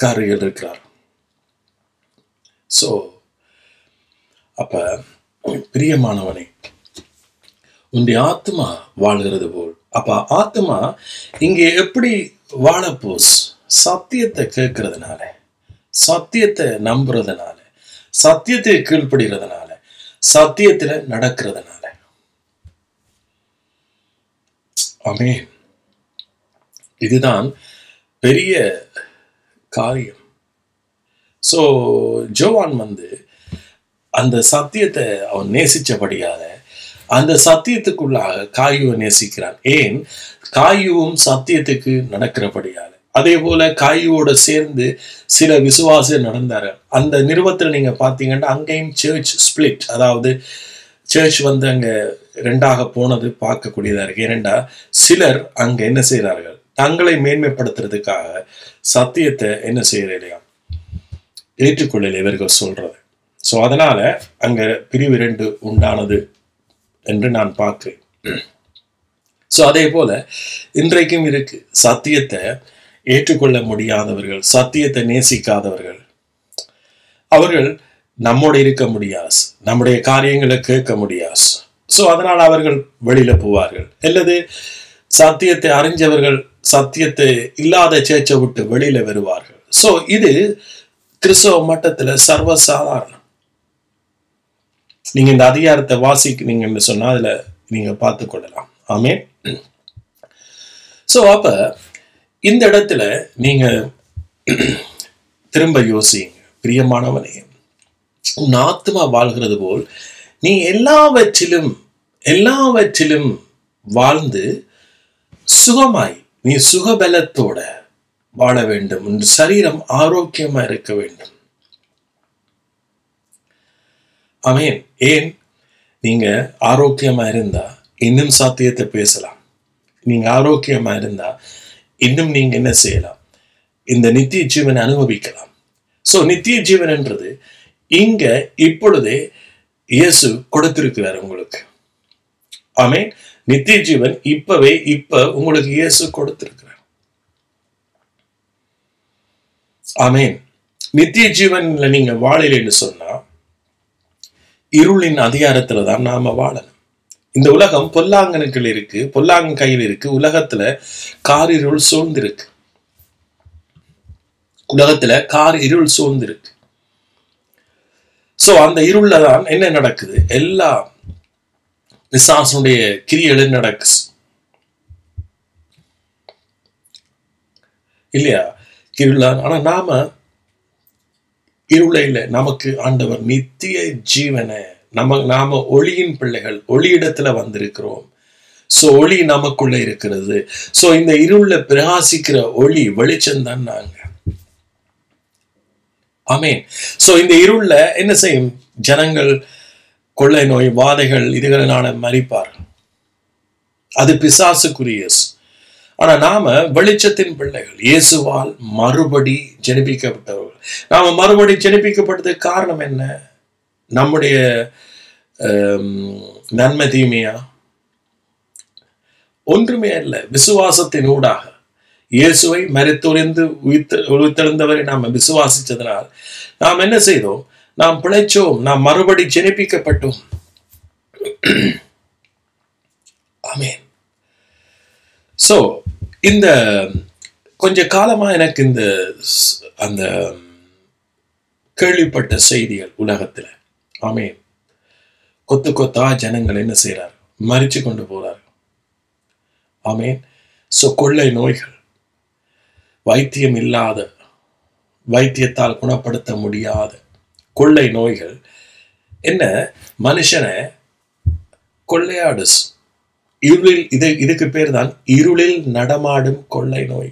Speaker 1: காரியர்கள் இருக்கிறார். ஸோ அப்ப பிரியமானவனே, உன்னுடைய ஆத்மா வாழ்கிறது போல். அப்ப ஆத்மா இங்கே எப்படி வாழப்போஸ்? சத்தியத்தை கேட்கறதுனால, சத்தியத்தை நம்புறதுனால, சத்தியத்தை கீழ்ப்படுகிறதுனால, சத்தியத்துல நடக்கிறதுனால. ஆமென். இதுதான் பெரிய காரியம். ஸோ ஜோவான் அந்த சத்தியத்தை அவன் நேசிச்சபடியால அந்த சத்தியத்துக்குள்ளாக காயுவை நேசிக்கிறான். ஏன்? காயுவும் சத்தியத்துக்கு நடக்கிறபடியால. அதே போல காயுவோட சேர்ந்து சில விசுவாசிகள் நடந்தாரு. அந்த நிறுவத்தில் நீங்க பாத்தீங்கன்னா அங்கேயும் சர்ச் ஸ்பிளிட், அதாவது சர்ச் அங்க ரெண்டாக போனது பார்க்கக்கூடியதா இருக்கு. ஏனென்றா சிலர் அங்க என்ன செய்கிறார்கள்? தங்களை மேன்மைப்படுத்துறதுக்காக சத்தியத்தை என்ன செய்யலையா, ஏற்றுக்கொள்ளல இவர்கள் சொல்றது. ஸோ அதனால அங்க பிரிவு 2 உண்டானது என்று நான் பார்க்கிறேன். ஸோ அதே போல இன்றைக்கும் இருக்கு. சத்தியத்தை ஏற்றுக்கொள்ள முடியாதவர்கள், சத்தியத்தை நேசிக்காதவர்கள், அவர்கள் நம்மோடு இருக்க முடியாது, நம்முடைய காரியங்களை கேட்க முடியாது. ஸோ அதனால் அவர்கள் வெளியில போவார்கள். அல்லது சத்தியத்தை அறிஞ்சவர்கள் சத்தியத்தை இல்லாத சேர்ச்சை விட்டு வெளியில வருவார்கள். ஸோ இது கிறிஸ்தவ மட்டத்துல சர்வசாதாரணம். நீங்க இந்த அதிகாரத்தை வாசிக்கிறீங்கன்னு சொன்னா அதுல நீங்க பார்த்து கொள்ளலாம். ஆமென். ஸோ அப்ப இந்த இடத்துல நீங்க திரும்ப யோசிங்க, பிரியமானவனே, உன் ஆத்மா வாழ்கிறது போல் நீ எல்லாவற்றிலும் வாழ்ந்து சுகமாய், நீ சுகபலத்தோட வாழ வேண்டும். உன் சரீரம் ஆரோக்கியமா இருக்க வேண்டும். ஆமென். ஏன்? நீங்க ஆரோக்கியமா இருந்தா இன்னும் சத்தியத்தை பேசலாம். நீங்க ஆரோக்கியமா இருந்தா இன்னும் நீங்க என்ன செய்யலாம்? இந்த நித்திய ஜீவனை அனுபவிக்கலாம். சோ நித்திய ஜீவன் என்றது இங்க இப்பொழுதே இயேசு கொடுத்திருக்கிறார் உங்களுக்கு. ஆமென். நித்திய ஜீவன் இப்ப உங்களுக்கு இயேசு கொடுத்திருக்கிறார். ஆமென். நித்திய ஜீவன்ல நீங்க வாழலைன்னு சொன்னா இருளின் அதிகாரத்துல தான் நாம வாழணும். இந்த உலகம் பொல்லாங்கனுக்கள் இருக்கு, பொல்லாங்கன் கையில் இருக்கு. உலகத்துல காரிருள் சூழ்ந்திருக்கு. சோ அந்த இருள்ல தான் என்ன நடக்குது? எல்லா பிசாசுடைய கிரியைகளும் நடக்குது இல்லையா? இருளான். ஆனா நாம இருள இல்லை, நமக்கு ஆண்டவர் நித்திய ஜீவனை, நாம ஒளியின் பிள்ளைகள், ஒளியிடத்துல வந்திருக்கிறோம். சோ ஒளி நமக்குள்ள இருக்கிறது. சோ இந்த இருள பிரகாசிக்கிற ஒளி வெளிச்சம் தான் நாங்க. ஆமென். சோ இந்த இருள என்ன செய்யும்? ஜனங்கள் கொள்ளை நோய், வாதைகள், இதுகளினால மரிப்பார். அது பிசாசுக்குரிய. ஆனா நாம வெளிச்சத்தின் பிள்ளைகள், இயேசுவால் மறுபடி ஜெனிப்பிக்கப்பட்டவர்கள். நாம மறுபடி ஜெனிப்பிக்கப்பட்டதுக்கு காரணம் என்ன? நம்முடைய நன்மை தீமையா? ஒன்றுமே அல்ல. விசுவாசத்தின் ஊடாக இயேசுவை மரித்தொழிந்து உயிர்த்தெழுந்தவரை நாம் விசுவாசிச்சதனால் நாம் என்ன செய்தோம்? நாம் பிழைச்சோம், நாம் மறுபடி ஜெனிப்பிக்கப்பட்டோம். ஆமென். சோ இந்த கொஞ்ச காலமா எனக்கு அந்த கேள்விப்பட்ட செய்திகள் உலகத்துல, ஆமென், கொத்து கொத்தா ஜனங்கள் என்ன செய்யறாரு? மரிச்சு கொண்டு போறாரு. ஆமென். சோ கொள்ளை நோய்கள், வைத்தியம் இல்லாத, வைத்தியத்தால் குணப்படுத்த முடியாத கொள்ளை நோய்கள் என்ன மனுஷனை கொள்ளையாடு. இருளில் இதுக்கு பேர் தான் இருளில் நடமாடும் கொள்ளை நோய்.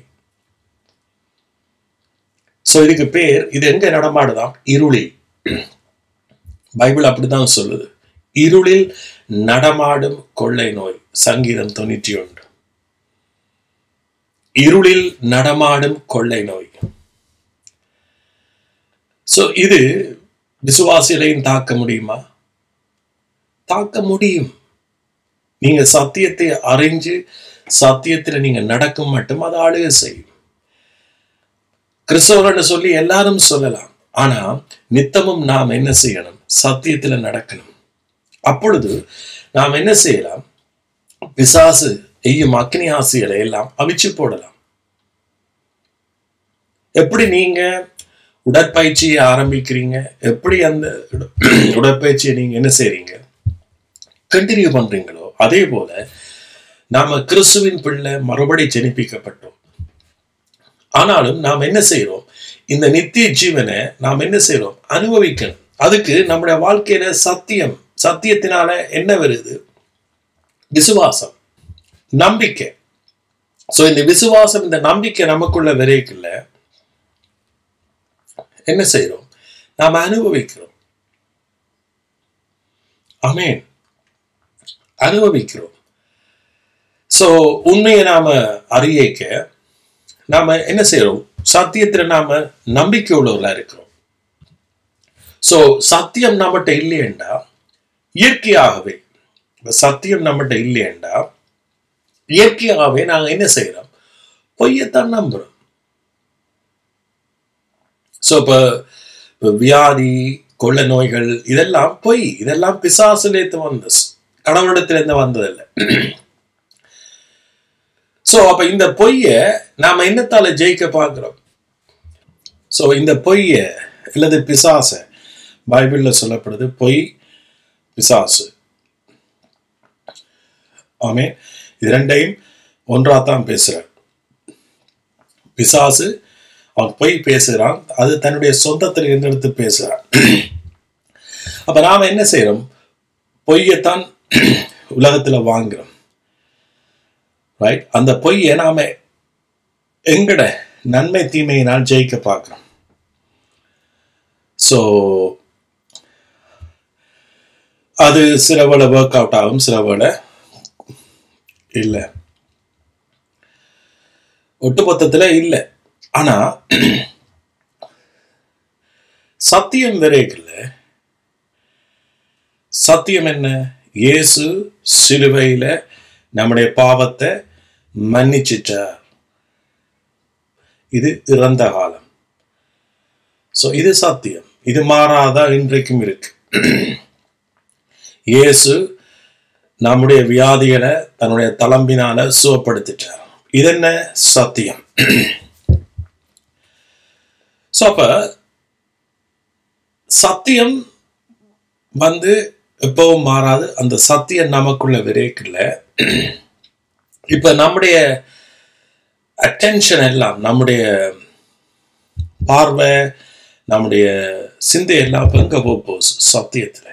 Speaker 1: சோ இதுக்கு பேர், இது எங்க நடமாடுதான்? இருளில். பைபிள் அப்படிதான் சொல்லுது, இருளில் நடமாடும் கொள்ளை நோய். சங்கீதம் 91. இருளில் நடமாடும் கொள்ளை நோய். சோ இது விசுவாசிகளையும் தாக்க முடியுமா? தாக்க முடியும். நீங்க சத்தியத்தை அறிஞ்சு சத்தியத்துல நீங்க நடக்கும் மட்டும் அது ஆளுகை செய்யும். கிறிஸ்தவர்கள் சொல்லி எல்லாரும் சொல்லலாம். ஆனா நித்தமும் நாம் என்ன செய்யணும்? சத்தியத்துல நடக்கணும். அப்பொழுது நாம் என்ன செய்யலாம்? பிசாசு எய்யும் அக்னி ஆசிகளை எல்லாம் அவிச்சு போடலாம். எப்படி நீங்க உடற்பயிற்சியை ஆரம்பிக்கிறீங்க, எப்படி அந்த உடற்பயிற்சியை நீங்க என்ன செய்றீங்க, கண்டினியூ பண்றீங்களோ, அதே போல நாம கிறிஸ்துவின் பிள்ளை மறுபடி ஜெனிப்பிக்கப்பட்டோம். ஆனாலும் நாம் என்ன செய்யறோம்? இந்த நித்திய ஜீவனை நாம் என்ன செய்யறோம்? அனுபவிக்கணும். அதுக்கு நம்முடைய வாழ்க்கையில சத்தியத்தினால என்ன வருது? விசுவாசம், நம்பிக்கை. சோ இந்த விசுவாசம், இந்த நம்பிக்கை நமக்குள்ள விரைக்குள்ள என்ன செய்யறோம்? நாம் அனுபவிக்கிறோம். ஆமென், அனுபவிக்கிறோம். சோ உண்மையை நாம அறியக்க நாம என்ன செய்யறோம்? சத்தியத்துல நாம நம்பிக்கை உள்ளவர்களா இருக்கிறோம். சோ சத்தியம் நம்மகிட்ட இல்லையேண்டா, இயற்கையாகவே சத்தியம் நம்மகிட்ட இல்லையேண்டா இயற்கையாகவே நாங்க என்ன செய்யறோம்? பொய்யத்தான் நம்புறோம். சோ இப்ப வியாதி, கொள்ள நோய்கள் இதெல்லாம் பொய். இதெல்லாம் பிசாசுலேருந்து வந்தது, கடவுளிடத்திலிருந்து வந்ததில்லை. சோ அப்ப இந்த பொய்ய நாம என்னத்தால ஜெயிக்க பார்க்கிறோம்? சோ இந்த பொய்ய அல்லது பிசாச பைபிள்ல சொல்லப்படுது பொய், பிசாசு. ஆமே, இது ரெண்டையும் ஒன்றாத்தான் பேசுறார். பிசாசு அவன் பொய் பேசுகிறான், அது தன்னுடைய சொந்தத்தில் இருந்தெடுத்து பேசுறான். அப்ப நாம என்ன செய்யறோம்? பொய்யத்தான் உலகத்துல வாங்குறோம். ரைட்? அந்த பொய்யை நாம எங்கட நன்மை தீமையினால் ஜெயிக்க பார்க்கிறோம். சோ அது சில வேளை ஒர்க் அவுட் ஆகும், சில வேளை இல்லை, ஒட்டுமொத்தத்துல இல்லை. ஆனா சத்தியம் விரைக்கல. சத்தியம் என்ன? இயேசு சிலுவையில நம்முடைய பாவத்தை மன்னிச்சிட்டார். இது இறந்த காலம். சோ இது சத்தியம். இது மாறாதா, இன்றைக்கும் இருக்கு. இயேசு நம்முடைய வியாதிகளை தன்னுடைய தளம்பினால சுகப்படுத்திட்டார். இது என்ன? சத்தியம். சோ அப்ப சத்தியம் எப்பவும் மாறாது. அந்த சத்தியம் நமக்குள்ள விரைக்கல. இப்ப நம்முடைய அட்டென்ஷன் எல்லாம், நம்முடைய பார்வை, நம்முடைய சிந்தை எல்லாம் எங்க போகுது? சத்தியத்துல.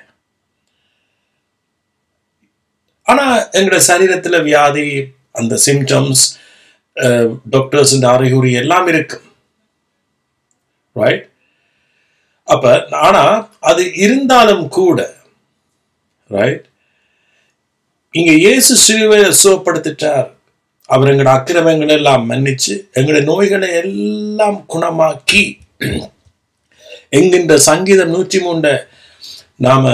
Speaker 1: ஆனா எங்களோட சரீரத்துல வியாதி, அந்த சிம்டம்ஸ், டாக்டர்ஸ் அறிகுறி எல்லாம் இருக்கு. ரைட்? அப்ப ஆனா அது இருந்தாலும் கூட, ரைட், இங்க இயேசு சிலுவையை சுகப்படுத்திட்டார். அவர் எங்களோட அக்கிரமங்களை எல்லாம் மன்னிச்சு எங்களுடைய நோய்களை எல்லாம் குணமாக்கி என்கின்ற சங்கீதம் 103 நாம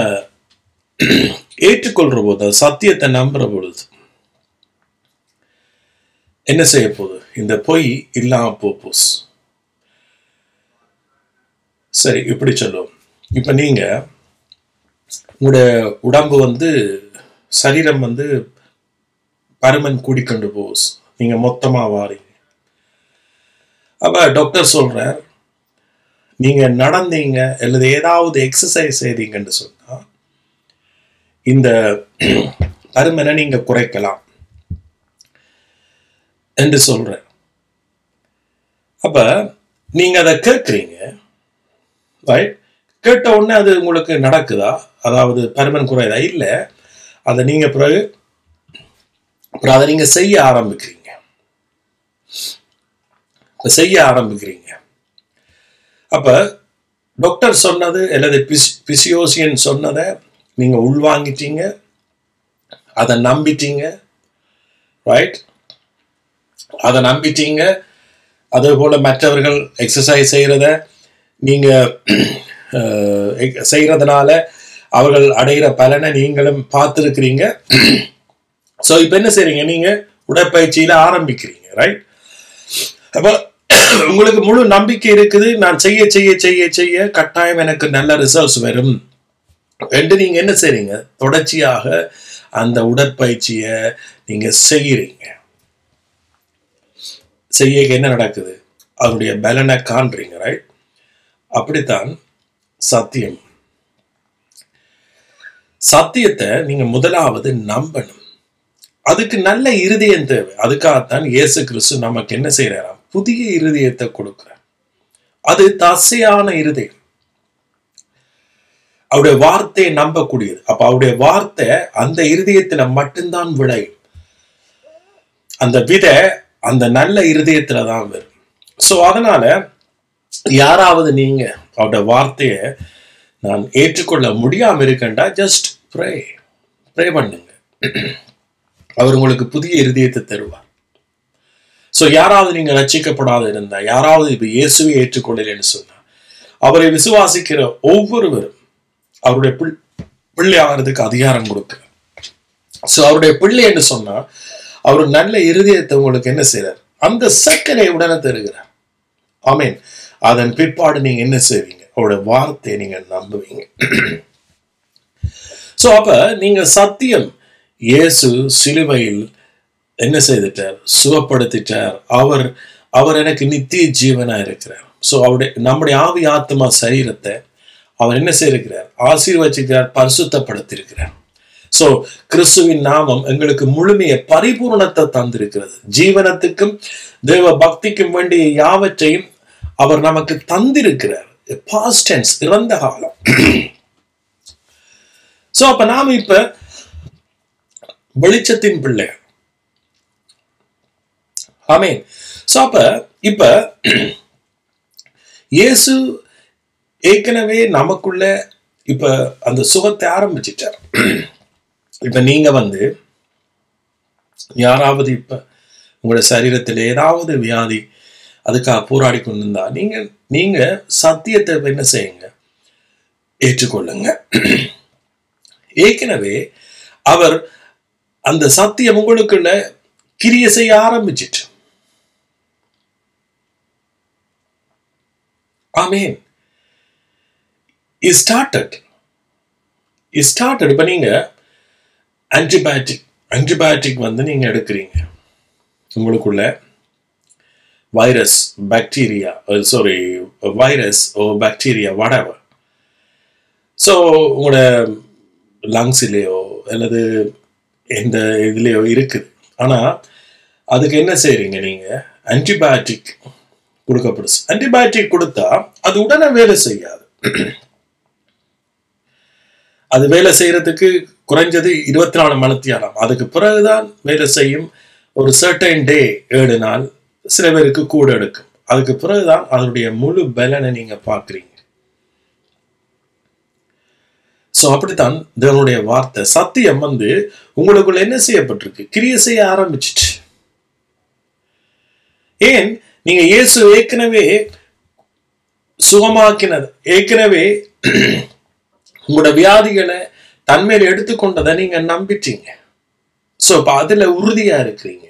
Speaker 1: ஏற்றுக்கொள்ற போது, சத்தியத்தை நம்புற பொழுது என்ன செய்ய போகுது? இந்த பொய் இல்லாம போஸ். சரி, இப்படி சொல்லுவோம். இப்ப நீங்க உங்களுடைய உடம்பு சரீரம் பருமன் கூடிக்கொண்டு போஸ், நீங்க மொத்தமா வாரீங்க. அப்ப டாக்டர் சொல்ற, நீங்க நடந்தீங்க அல்லது ஏதாவது எக்ஸசைஸ் செய்தீங்கன்னு சொன்னா இந்த பருமனை நீங்க குறைக்கலாம் என்று சொல்ற. அப்ப நீங்க அதை கேட்குறீங்க. ரைட்? கேட்ட உடனே அது உங்களுக்கு நடக்குதா? அதாவது பருமன் குறையுதா? இல்ல. அதை நீங்க பிறகு அதை நீங்க செய்ய ஆரம்பிக்கிறீங்க. அப்ப டாக்டர் சொன்னது அல்லது பிசியோசியன் சொன்னதை நீங்க உள்வாங்கிட்டீங்க, அதை நம்பிட்டீங்க. ரைட்? அதை நம்பிட்டீங்க. அதே போல மற்றவர்கள் எக்ஸசைஸ் செய்யறத நீங்க செய்யறதுனால அவர்கள் அடைகிற பலனை நீங்களும் பார்த்துருக்கிறீங்க. ஸோ இப்போ என்ன செய்றீங்க? நீங்க உடற்பயிற்சியில ஆரம்பிக்கிறீங்க. ரைட்? அப்போ உங்களுக்கு முழு நம்பிக்கை இருக்குது, நான் செய்ய செய்ய செய்ய செய்ய கட்டாயம் எனக்கு நல்ல ரிசல்ட்ஸ் வரும் என்று நீங்க என்ன செய்றீங்க? தொடர்ச்சியாக அந்த உடற்பயிற்சியை நீங்க செய்யறீங்க. செய்ய என்ன நடக்குது? அதனுடைய பலனை காண்றீங்க, ரைட்? அப்படித்தான் சத்தியம். சத்தியத்தை நீங்க முதலாவது நம்பணும். அதுக்கு நல்ல இருதயம் தேவை. அதுக்காகத்தான் இயேசு கிறிஸ்து நமக்கு என்ன செய்யறாராம்? புதிய இருதயத்தை கொடுக்கிறார். அது தசையான இருதயம். அவருடைய வார்த்தையை நம்பக்கூடியது. அப்ப அவருடைய வார்த்தை அந்த இருதயத்துல மட்டும்தான் விளையும். அந்த விதை அந்த நல்ல இருதயத்துல தான் வரும். சோ அதனால யாராவது நீங்க அவருடைய வார்த்தையை நான் ஏற்றுக்கொள்ள முடியாம இருக்கேன்டா, ஜஸ்ட் ப்ரே பண்ணுங்க. அவர் உங்களுக்கு புதிய இருதயத்தை தருவார். சோ யாராவது நீங்க ரட்சிக்கப்படாத இருந்தா, யாராவது இப்ப இயேசுவை ஏற்றுக்கொள்ளலன்னு சொன்னா, அவரை விசுவாசிக்கிற ஒவ்வொருவரும் அவருடைய பிள்ளை ஆகிறதுக்கு அதிகாரம் கொடுக்கிறார். சோ அவருடைய பிள்ளை என்று சொன்னா, அவர் நல்ல இருதயத்தை உங்களுக்கு என்ன செய்யறார்? அந்த செகண்டை உடனே தருகிறார். ஆமீன். அதன் பிற்பாடு நீங்க என்ன செய்வீங்க? அவருடைய வார்த்தையை நீங்க நம்புவீங்க. சோ அப்ப நீங்க சத்தியம், இயேசு சிலுவையில் என்ன செய்துட்டார்? சுகப்படுத்திட்டார். அவர் எனக்கு நித்திய ஜீவனா இருக்கிறார். சோ நம்முடைய ஆவி ஆத்மா சரீரத்தை அவர் என்ன செய்திருக்கிறார்? ஆசீர்வதிக்கிறார், பரிசுத்தப்படுத்தியிருக்கிறார். சோ கிறிஸ்துவின் நாமம் எங்களுக்கு முழுமைய பரிபூர்ணத்தை தந்திருக்கிறது. ஜீவனத்துக்கும் தேவ பக்திக்கும் வேண்டிய யாவற்றையும் அவர் நமக்கு தந்திருக்கிறார். பாஸ்ட் டென்ஸ், இறந்த காலம். சோ அப்ப நாம இப்ப வெளிச்சத்தின் பிள்ளை. ஆமென். சோ அப்ப இப்ப இயேசு ஏற்கனவே நமக்குள்ள இப்ப அந்த சுகத்தை ஆரம்பிச்சிட்டார். இப்ப நீங்க யாராவது இப்ப உங்களுடைய சரீரத்தில் ஏதாவது வியாதி அதுக்காக போராடி கொண்டிருந்தா, நீங்க சத்தியத்தை என்ன செய்யுங்க? ஏற்றுக்கொள்ளுங்க. ஏற்கனவே அவர் அந்த சத்தியம் உங்களுக்குள்ள கிரியை செய்ய ஆரம்பிச்சிட்டு. ஆமீன். இப்ப நீங்க ஆன்டிபயோட்டிக் நீங்க எடுக்கிறீங்க. உங்களுக்குள்ள வைரஸ், பாக்டீரியா, whatever. ஸோ உங்களோட லங்ஸ்லேயோ அல்லது எந்த இதுலேயோ இருக்குது. ஆனால் அதுக்கு என்ன செய்றீங்க? நீங்கள் ஆன்டிபயோட்டிக் கொடுக்கப்படுது. ஆன்டிபயோட்டிக் கொடுத்தா அது உடனே வேலை செய்யாது. அது வேலை செய்யறதுக்கு குறைஞ்சது 24 மணித்தியாலம். அதுக்கு பிறகுதான் வேலை செய்யும். ஒரு சர்டைன் டே, 7 நாள், சில பேருக்கு கூட எடுக்கும். அதுக்கு பிறகுதான் அதனுடைய முழு பலனை நீங்க பார்க்குறீங்க. சோ அப்படித்தான் தேவனுடைய வார்த்தை சத்தியம் உங்களுக்குள்ள என்ன செய்யப்பட்டிருக்கு? கிரியை செய்ய ஆரம்பிச்சிட்டு. ஏன்? நீங்க இயேசு ஏற்கனவே சுகமாக்கினது, ஏற்கனவே உங்களோட வியாதிகளை தன்மையில எடுத்துக்கொண்டதை நீங்க நம்பிட்டீங்க. சோ இப்ப அதுல உறுதியா இருக்கிறீங்க.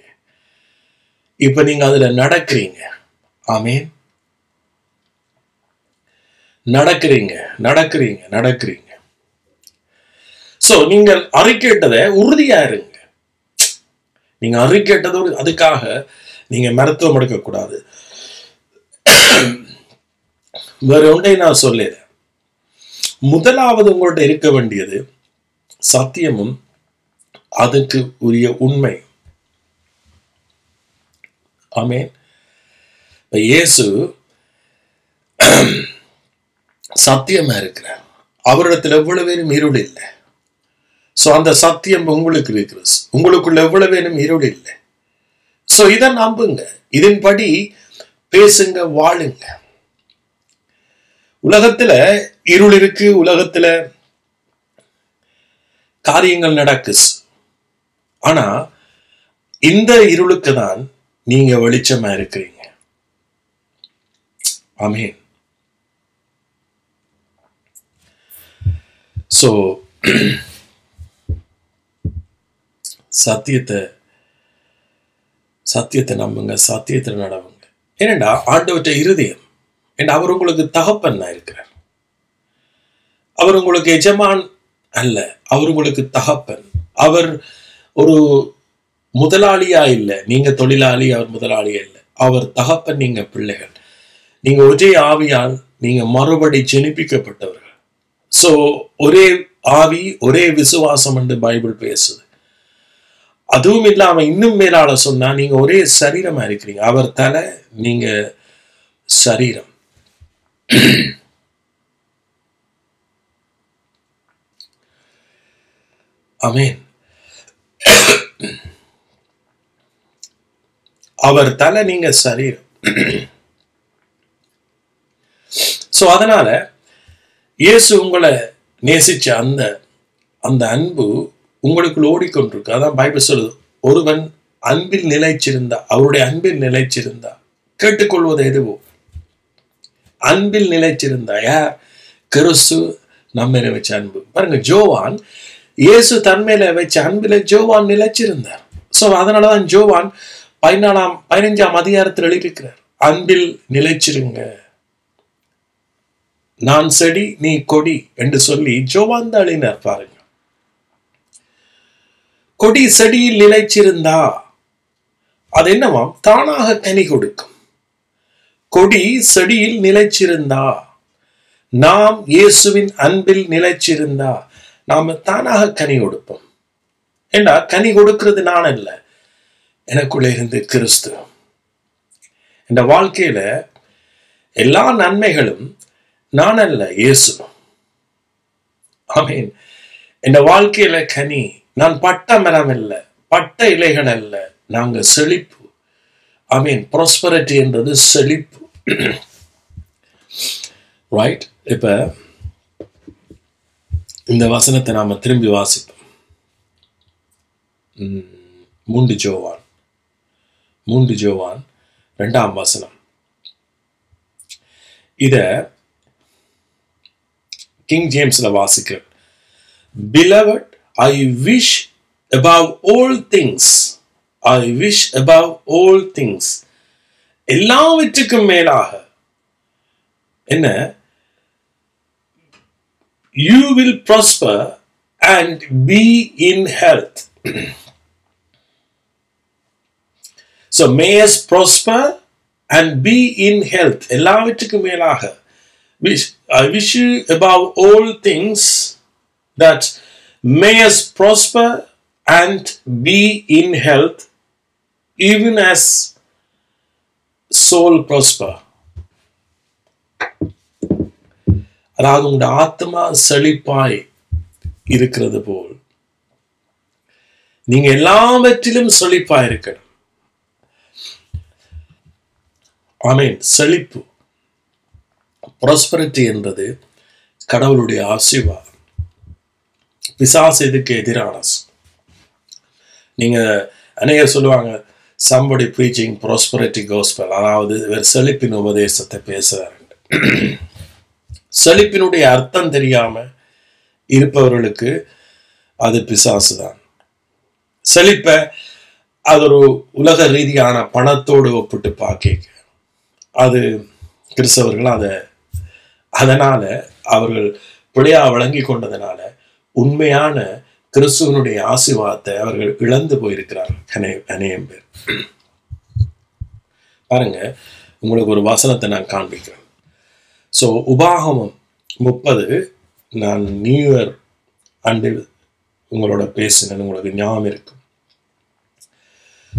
Speaker 1: இப்ப நீங்க அதுல நடக்கிறீங்க. ஆமீன். நடக்கிறீங்க. சோ நீங்கள் அறிக்கையிட்டதை உறுதியா இருங்க. நீங்க அறிக்கையிட்டதோடு அதுக்காக நீங்க மருத்துவம் எடுக்கக்கூடாது. வேற ஒன்றை நான் சொல்லிடுறேன். முதலாவது உங்கள்ட்ட இருக்க வேண்டியது சத்தியமும் அதுக்கு உரிய உண்மை. ஆமென். இயேசு சத்தியமா இருக்கிறார். அவரிடத்துல எவ்வளவு வேணும் இருள் இல்லை. சோ அந்த சத்தியம் உங்களுக்கு இருக்கிறது. உங்களுக்குள்ள எவ்வளவு வேணும் இருள் இல்லை. சோ இதை நம்புங்க, இதன்படி பேசுங்க, வாழுங்க. உலகத்துல இருள் இருக்கு, உலகத்துல காரியங்கள் நடக்குது. ஆனா இந்த இருளுக்கு தான் நீங்க வெளிச்சமா இருக்கிறீங்க. ஆமென். சோ சத்தியத்தை நம்புங்க, சத்தியத்தில் நடவுங்க. ஏனென்றா ஆண்டவற்ற இருதயம் என்று அவர் உங்களுக்கு தகப்பன் இருக்கிறார். அவர் உங்களுக்கு எஜமான் அல்ல, அவர் உங்களுக்கு தகப்பன். அவர் ஒரு முதலாளியா இல்லை, நீங்க தொழிலாளி, அவர் முதலாளியா இல்லை. அவர் தகப்பன், நீங்க பிள்ளைகள். நீங்க ஒரே ஆவியால் நீங்க மறுபடி ஜெனிப்பிக்கப்பட்டவர்கள். சோ ஒரே ஆவி ஒரே விசுவாசம் என்று பைபிள் பேசுது. அதுவும் இல்லாம இன்னும் மேலால சொன்னா நீங்க ஒரே சரீரமா இருக்கிறீங்க. அவர் தலை, நீங்க சரீரம். ஆமென். அவர் தலை, நீங்க சரீரம். சோ அதனால இயேசு உங்களை நேசிச்ச அந்த அன்பு உங்களுக்குள் ஓடிக்கொண்டிருக்கு. அதான் பைபிள் சொல்லுது, ஒருவன் அன்பில் நிலைச்சிருந்தா, அவருடைய அன்பில் நிலைச்சிருந்தா, கேட்டுக்கொள்வது எதுவோ அன்பில் நிலைச்சிருந்தா. யார்? கிறிஸ்து நம்மையில வச்ச அன்பு. பாருங்க, ஜோவான் இயேசு தன்மையில வச்ச அன்பில ஜோவான் நிலைச்சிருந்தார். சோ அதனாலதான் ஜோவான் 15ஆம் அதிகாரத்தில் எழுதியிருக்கிறார், அன்பில் நிலைச்சிருங்க, நான் செடி நீ கொடி என்று சொல்லி ஜோவான் தான் எழுதினார். பாருங்க, கொடி செடியில் நிலைச்சிருந்தா அது என்னவாம்? தானாக கனி கொடுக்கும். கொடி செடியில் நிலைச்சிருந்தா, நாம் இயேசுவின் அன்பில் நிலைச்சிருந்தா நாம தானாக கனி கொடுப்போம். ஏண்டா, கனி கொடுக்கிறது நான் அல்ல, எனக்குள்ளே இருந்து கிறிஸ்து. இந்த வாழ்க்கையில எல்லா நன்மைகளும் நான் அல்ல, இயேசு. ஆமீன். இந்த வாழ்க்கையில கனி நான் பட்ட மரம் அல்ல, பட்ட இலைகள் அல்ல, நாங்க செழிப்பு. ஆமீன். ப்ராஸ்பரிட்டி என்றது செழிப்பு. ரைட். இப்ப இந்த வசனத்தை நாம திரும்பி வாசிப்போம். 3 ஜோவான் 2ஆம் வசனம். இத கிங் ஜேம்ஸ்ல வாசிக்கிறேன். Beloved, I wish above all things, எல்லாவற்றுக்கும் மேலாக என்ன? You will prosper and be in health. So may us prosper and be in health. எல்லாவற்றுக்கும் மேலாக I wish you above all things that may us prosper and be in health, even as soul prosper. அதாவது உங்களுடைய ஆத்மா செழிப்பாய் இருக்கிறது போல் நீங்க எல்லாவற்றிலும் செழிப்பாய் இருக்கணும். ஆமென். செழிப்பு, ப்ராஸ்பரிட்டி என்பது கடவுளுடைய ஆசீர்வாதம். பிசாசு இதுக்கு எதிரான. நீங்க அநேகர் சொல்லுவாங்க, somebody preaching prosperity gospel, அதாவது செழிப்பின் உபதேசத்தை பேசுறாரு. செழிப்பினுடைய அர்த்தம் தெரியாம இருப்பவர்களுக்கு அது பிசாசு தான். செழிப்ப அது ஒரு உலக ரீதியான பணத்தோடு ஒப்பிட்டு பார்க்க அது கிறிஸ்தவர்கள் அதனால அவர்கள் பிழையா வழங்கி கொண்டதனால உண்மையான கிறிஸ்துவனுடைய ஆசீர்வாதத்தை அவர்கள் இழந்து போயிருக்கிறார்கள் அநேகம் பேர். பாருங்க, உங்களுக்கு ஒரு வசனத்தை நான் காண்பிக்கிறேன். ஸோ உபாகமம் 30, நான் நியூ இயர் ஆண்டில் உங்களோட பேசினேன், உங்களுக்கு ஞாபகம் இருக்கும்.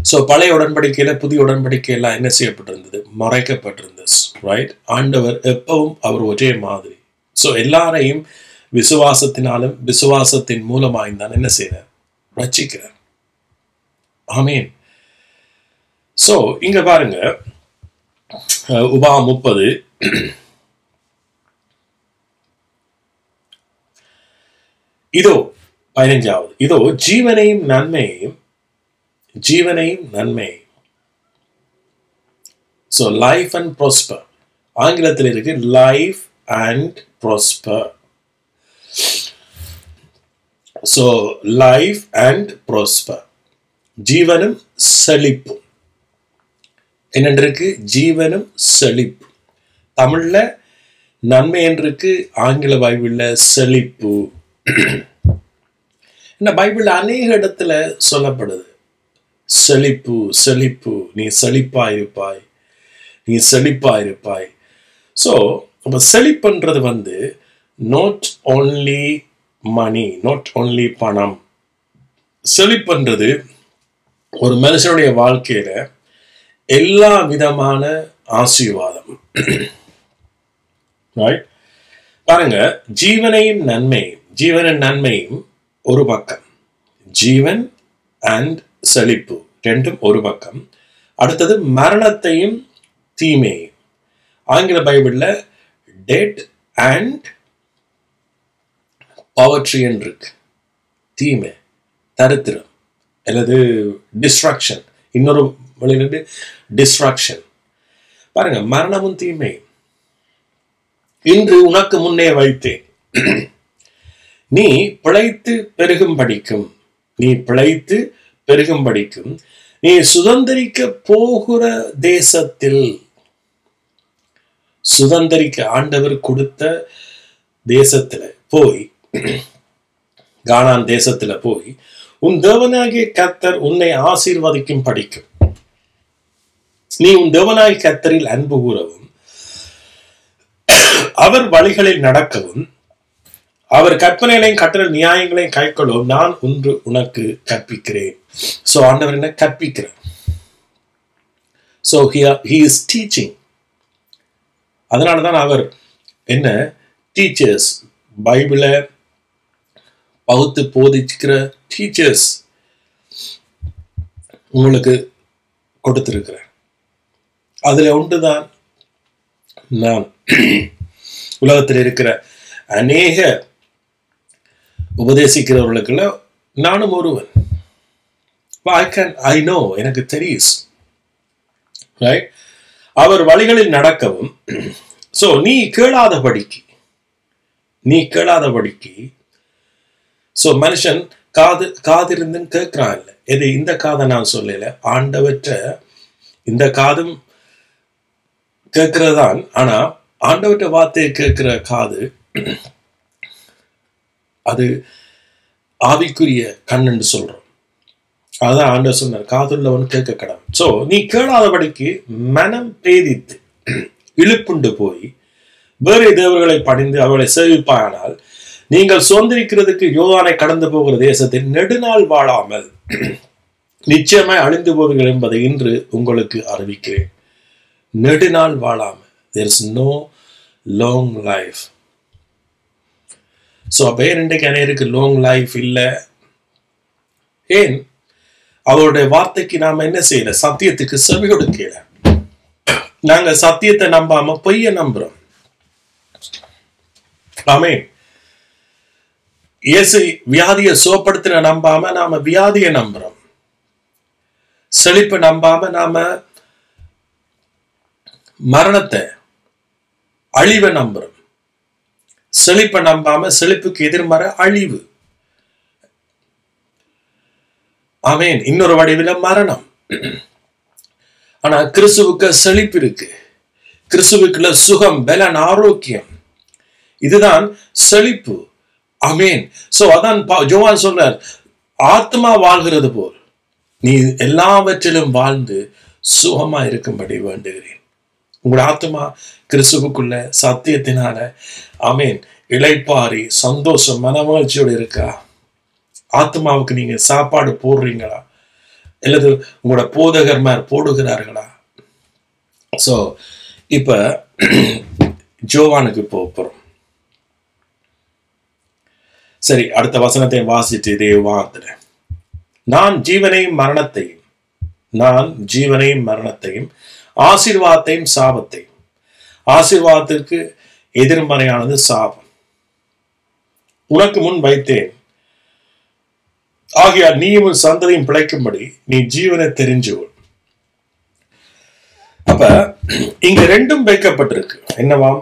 Speaker 1: ஸோ பழைய உடன்படிக்கையில புதிய உடன்படிக்கையெல்லாம் என்ன செய்யப்பட்டிருந்தது? மறைக்கப்பட்டிருந்தது. ரைட். ஆண்டவர் எப்பவும் அவர் ஒரே மாதிரி. ஸோ எல்லாரையும் விசுவாசத்தினாலும் விசுவாசத்தின் மூலமாய் தான் என்ன செய்யறார்? ரட்சிக்கிறார். ஆமீன். ஸோ இங்க பாருங்க, உபாகமம் 30 இதோ 15வது. இதோ ஜீவனையும் நன்மையையும் So life and prosper. ஆங்கிலத்தில் இருக்கு life and prosper. So life and prosper. ஜீவனும் செழிப்பும். என்னென்றிருக்கு? ஜீவனும் செழிப்பு. தமிழ்ல நன்மை என்றிருக்கு, ஆங்கில பைபிள்ல செழிப்பு. இந்த பைபிள்ல அநேக இடத்துல சொல்லப்படுது செழிப்பு, செழிப்பு, நீ செழிப்பாயிருப்பாய், நீ செழிப்பாயிருப்பாய். ஸோ அப்ப செழிப்புன்றது வந்து not only money, not only பணம். செழிப்புன்றது ஒரு மனுஷனுடைய வாழ்க்கையில எல்லா விதமான ஆசீர்வாதம். பாருங்க, ஜீவனையும் நன்மையும், ஜீவனின் நன்மையும் ஒரு பக்கம், ஜீவன் அண்ட் செழிப்பு ரெண்டும் ஒரு பக்கம். அடுத்தது மரணத்தையும் தீமையும். ஆங்கில பைபிள்ல டெட் அண்ட் பவர்ட்ரி இருக்கு. தீமை, தரித்திரம் அல்லது டிஸ்ட்ராக்ஷன். இன்னொரு வழியிலிருந்து டிஸ்ட்ராக்ஷன். பாருங்க, மரணமும் தீமையும். இன்று உனக்கு முன்னே வைத்தேன், நீ பிழைத்து பெருகும் படிக்கும், நீ பிழைத்து பெருகும் படிக்கும், நீ சுதந்திரிக்க போகிற தேசத்தில், சுதந்திரிக்க ஆண்டவர் கொடுத்த தேசத்துல போய், கானான் தேசத்துல போய் உன் தேவனாகிய கர்த்தர் உன்னை ஆசீர்வதிக்கும் படிக்கும். நீ உன் தேவனாகிய கர்த்தரில் அன்பு கூறவும், அவர் வழிகளில் நடக்கவும், அவர் கற்பனைகளையும் கட்டளை நியாயங்களையும் கைக்கொள்ளவும் நான் ஒன்று உனக்கு கற்பிக்கிறேன். சோ ஆண்டவர் என்ன கற்பிக்கிறார்? So he is teaching. அதனாலதான் அவர் என்ன டீச்சர்ஸ், பைபிளை பகுத்து போதிக்கிற டீச்சர்ஸ் உங்களுக்கு கொடுத்திருக்கிறார். அதுல ஒன்றுதான் நான். உலகத்தில் இருக்கிற அநேக உபதேசிக்கிறவர்களுக்குள்ள நானும் ஒருவன். I know, எனக்கு தெரியும். ரைட்? அவர் வழிகளில் நடக்கவும். சோ நீ கேளாதபடிக்கு, நீ கேளாதபடிக்கு. சோ மனுஷன் காதிருந்து கேட்கிறான். இல்லை எது? இந்த காதை நான் சொல்லல, ஆண்டவற்ற இந்த காதும் கேட்கிறதான். ஆனா ஆண்டவற்ற வார்த்தையை கேட்கிற காது அது ஆவிக்குரிய கண் என்று சொல்றோம். அதான் ஆண்டவர் சொன்னார், காதுள்ளவன் கேட்க கடவுள். சோ நீ கேளாதபடிக்கு மனம் பேதித்து இழுப்புண்டு போய் வேறு தேவர்களை பணிந்து அவர்களை சேவிப்பானால் நீங்கள் சுதந்திரிக்கிறதுக்கு யோர்தானை கடந்து போகிற தேசத்தில் நெடுநாள் வாழாமல் நிச்சயமாய் அழிந்து போவீர்கள் என்பதை இன்று உங்களுக்கு அறிவிக்கிறேன். நெடுநாள் வாழாமல், there is no long life. So அப்ப இன்றைக்கு அநேருக்கு லாங் லைஃப் இல்லை. ஏன்? அவருடைய வார்த்தைக்கு நாம என்ன செய்யல? சத்தியத்துக்கு செவி கொடுக்கல. நாங்க சத்தியத்தை நம்பாம பொய்ய நம்புறோம். ஆமென். இயேசு வியாதியை சுகப்படுத்தின நம்பாம நாம வியாதியை நம்புறோம். செழிப்பை நம்பாம நாம மரணத்தை, அழிவை நம்புறோம். செழிப்பை நம்பாம செழிப்புக்கு எதிர்மறை அழிவு. ஆமென். இன்னொரு வடிவில மரணம். ஆனா கிறிஸ்துவுக்கு செழிப்பு இருக்கு. கிறிஸ்துவுக்குள்ள சுகம், பலன், ஆரோக்கியம். இதுதான் செழிப்பு. ஆமென். சோ அதான் யோவான் சொல்றார், ஆத்மா வாழ்கிறது போல் நீ எல்லாவற்றிலும் வாழ்ந்து சுகமா இருக்கும்படி வேண்டுகிறேன். உங்களோட ஆத்மா கிறிஸ்துவுக்குள்ள சத்தியத்தினால ஆமென் இளைப்பாரி சந்தோஷம் மனமகிழ்ச்சியோடு இருக்கா? ஆத்மாவுக்கு நீங்க சாப்பாடு போடுறீங்களா? அல்லது உங்களோட போதகர்மார் போடுகிறார்களா? சோ இப்ப ஜோவானுக்கு போறோம். சரி, அடுத்த வசனத்தை வாசிட்டு இதே வார்த்தை, நான் ஜீவனையும் மரணத்தையும் ஆசீர்வாதத்தையும் சாபத்தையும். ஆசீர்வாதத்திற்கு எதிர்மறையானது சாபம். உனக்கு முன் வைத்தேன், ஆகையால் நீயும் சந்ததியும் பிழைக்கும்படி நீ ஜீவனை தெரிஞ்சுகொள். அப்ப இங்க ரெண்டும் வைக்கப்பட்டிருக்கு. என்னவாம்?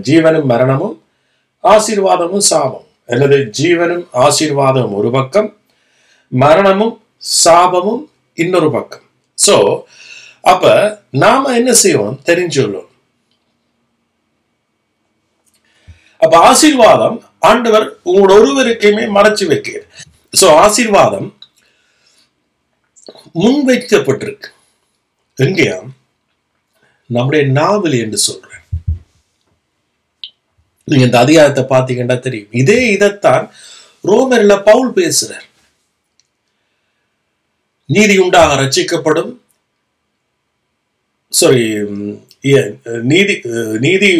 Speaker 1: ஜீவனும் மரணமும் ஆசீர்வாதமும் சாபம், அல்லது ஜீவனும் ஆசீர்வாதமும் ஒரு பக்கம், மரணமும் சாபமும் இன்னொரு பக்கம். சோ அப்ப நாம என்ன செய்வோம் தெரிஞ்சுள்ளோம். அப்ப ஆசீர்வாதம் ஆண்டவர் உங்களோட ஒருவருக்குமே மறைச்சு வைக்கிறார். சோ ஆசீர்வாதம் முன்வைக்கப்பட்டிருக்கு. எங்கேயா? நம்முடைய நாவல் என்று சொல்றேன். நீங்க இந்த அதிகாரத்தை பார்த்தீங்கன்னா தெரியும். இதைத்தான் ரோமர்ல பவுல் பேசுறார். நீதி உண்டாக ரட்சிக்கப்படும், நீதி